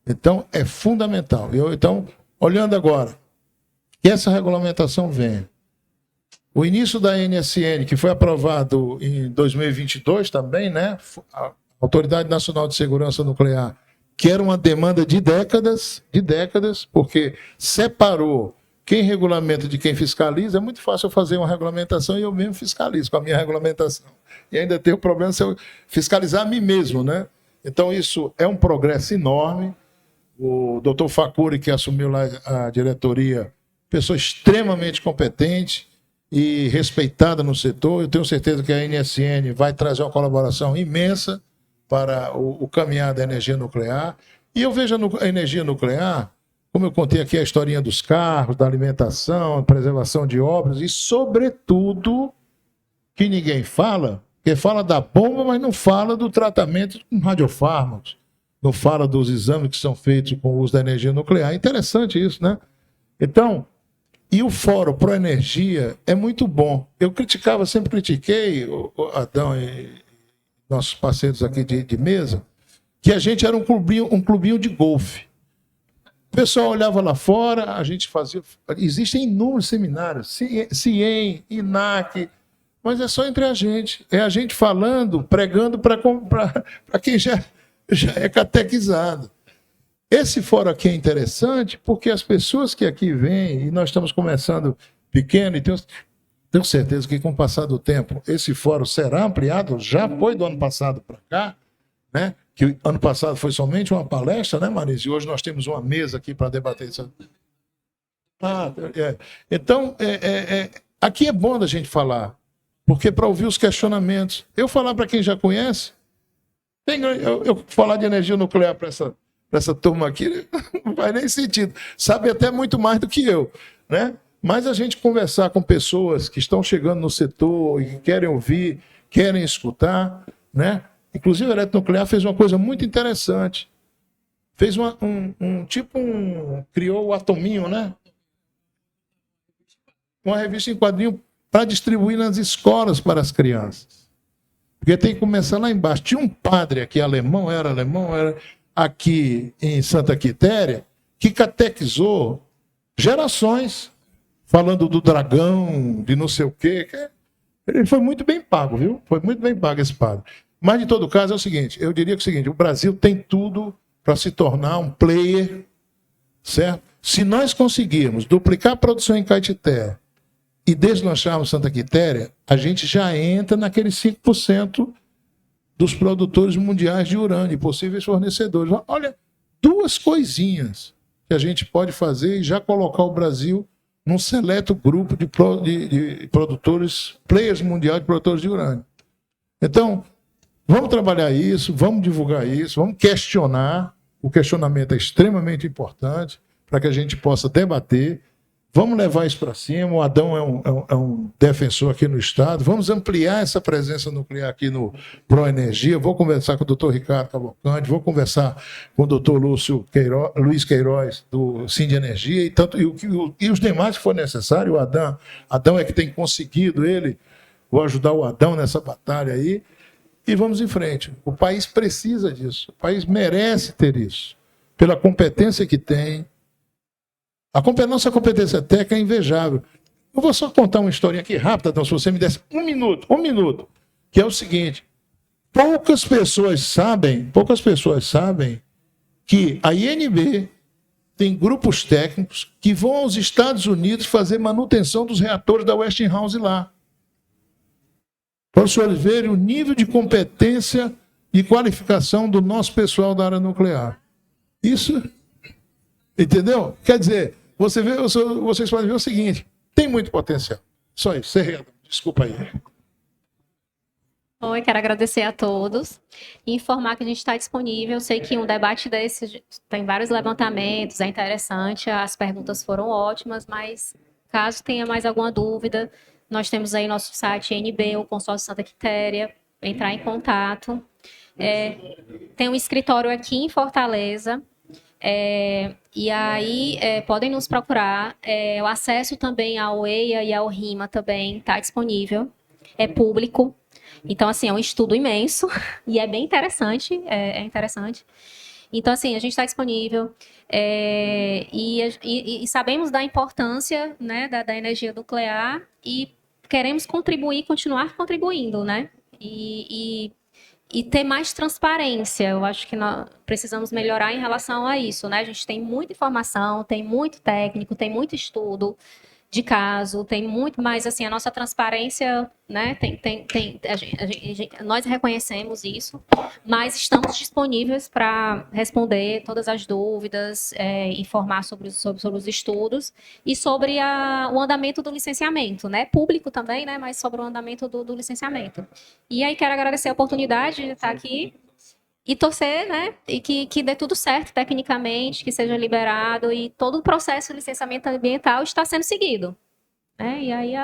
Então, é fundamental. Então, olhando agora, que essa regulamentação venha. O início da NSN, que foi aprovado em 2022 também, né? A Autoridade Nacional de Segurança Nuclear, que era uma demanda de décadas, porque separou quem regulamenta de quem fiscaliza. É muito fácil eu fazer uma regulamentação e eu mesmo fiscalizo com a minha regulamentação. E ainda tenho o problema se eu fiscalizar a mim mesmo, né? Então, isso é um progresso enorme. O doutor Facuri, que assumiu lá a diretoria, pessoa extremamente competente e respeitada no setor. Eu tenho certeza que a NSN vai trazer uma colaboração imensa para o caminhar da energia nuclear. E eu vejo a energia nuclear, como eu contei aqui a historinha dos carros, da alimentação, preservação de obras e, sobretudo, que ninguém fala, porque fala da bomba, mas não fala do tratamento com radiofármacos, não fala dos exames que são feitos com o uso da energia nuclear. Interessante isso, né? Então, e o Fórum Pro Energia é muito bom. Eu sempre critiquei, o Adão e nossos parceiros aqui de mesa, que a gente era um clubinho de golfe. O pessoal olhava lá fora, a gente fazia... Existem inúmeros seminários, CIEM, INAC, mas é só entre a gente. É a gente falando, pregando para quem já é catequizado. Esse fórum aqui é interessante porque as pessoas que aqui vêm, e nós estamos começando pequeno, e tenho certeza que com o passar do tempo esse fórum será ampliado, já foi do ano passado para cá, né? Que ano passado foi somente uma palestra, né, Marisa? E hoje nós temos uma mesa aqui para debater isso. Então, aqui é bom da gente falar, porque para ouvir os questionamentos, eu falar para quem já conhece, eu falar de energia nuclear para essa turma aqui, não faz nem sentido. Sabe até muito mais do que eu, né? Mas a gente conversar com pessoas que estão chegando no setor e que querem ouvir, querem escutar, né? Inclusive, a Eletronuclear fez uma coisa muito interessante. Fez criou o Atominho, né? Uma revista em quadrinho para distribuir nas escolas para as crianças. Porque tem que começar lá embaixo. Tinha um padre aqui, era aqui em Santa Quitéria, que catequizou gerações, falando do dragão, de não sei o quê. Ele foi muito bem pago, viu? Foi muito bem pago esse padre. Mas, de todo caso, é o seguinte, eu diria que é o seguinte, o Brasil tem tudo para se tornar um player, certo? Se nós conseguirmos duplicar a produção em Caetité e deslancharmos Santa Quitéria, a gente já entra naqueles 5% dos produtores mundiais de urânio, possíveis fornecedores. Olha, duas coisinhas que a gente pode fazer e já colocar o Brasil num seleto grupo de produtores, players mundiais de produtores de urânio. Então, vamos trabalhar isso, vamos divulgar isso, vamos questionar. O questionamento é extremamente importante para que a gente possa debater. Vamos levar isso para cima. O Adão é um defensor aqui no Estado. Vamos ampliar essa presença nuclear aqui no Pro Energia. Vou conversar com o doutor Ricardo Cavalcante, vou conversar com o doutor Luiz Queiroz, do Sind Energia, e os demais que for necessário. O Adão é que tem conseguido, vou ajudar o Adão nessa batalha aí. E vamos em frente. O país precisa disso. O país merece ter isso. Pela competência que tem. Nossa competência técnica é invejável. Eu vou só contar uma historinha aqui rápida, então, se você me desse um minuto, que é o seguinte. Poucas pessoas sabem que a INB tem grupos técnicos que vão aos Estados Unidos fazer manutenção dos reatores da Westinghouse lá. Para os senhores verem o nível de competência e qualificação do nosso pessoal da área nuclear. Isso, entendeu? Quer dizer, vocês podem ver o seguinte, tem muito potencial. Só isso, desculpa aí. Oi, quero agradecer a todos e informar que a gente está disponível. Eu sei que um debate desse tem vários levantamentos, é interessante, as perguntas foram ótimas, mas caso tenha mais alguma dúvida, nós temos aí nosso site NB, o Consórcio Santa Quitéria, entrar em contato. Tem um escritório aqui em Fortaleza, e aí podem nos procurar. O acesso também ao EIA e ao RIMA também está disponível, é público. Então, assim, é um estudo imenso e é bem interessante, é interessante. Então, assim, a gente está disponível e sabemos da importância, né, da energia nuclear e queremos contribuir, continuar contribuindo, né? E ter mais transparência. Eu acho que nós precisamos melhorar em relação a isso, né? A gente tem muita informação, tem muito técnico, tem muito estudo de caso, tem muito mais, assim, a nossa transparência, né, nós reconhecemos isso, mas estamos disponíveis para responder todas as dúvidas, informar sobre os estudos e sobre o andamento do licenciamento, né, público também, né, mas sobre o andamento do licenciamento. E aí quero agradecer a oportunidade de estar aqui e torcer, né, e que dê tudo certo tecnicamente, que seja liberado e todo o processo de licenciamento ambiental está sendo seguido. E aí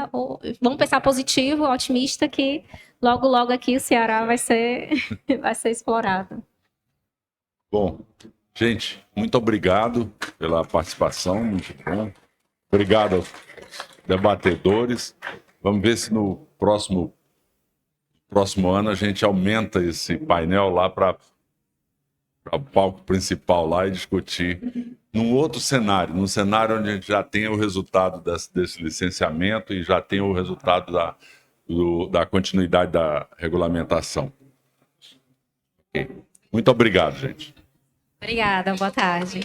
vamos pensar positivo, otimista, que logo, logo aqui o Ceará vai ser explorado. Bom, gente, muito obrigado pela participação, muito bom. Obrigado aos debatedores. Vamos ver se no próximo ano a gente aumenta esse painel lá para o palco principal lá e discutir num outro cenário, num cenário onde a gente já tem o resultado desse licenciamento e já tem o resultado da continuidade da regulamentação. Okay. Muito obrigado, gente. Obrigada, boa tarde.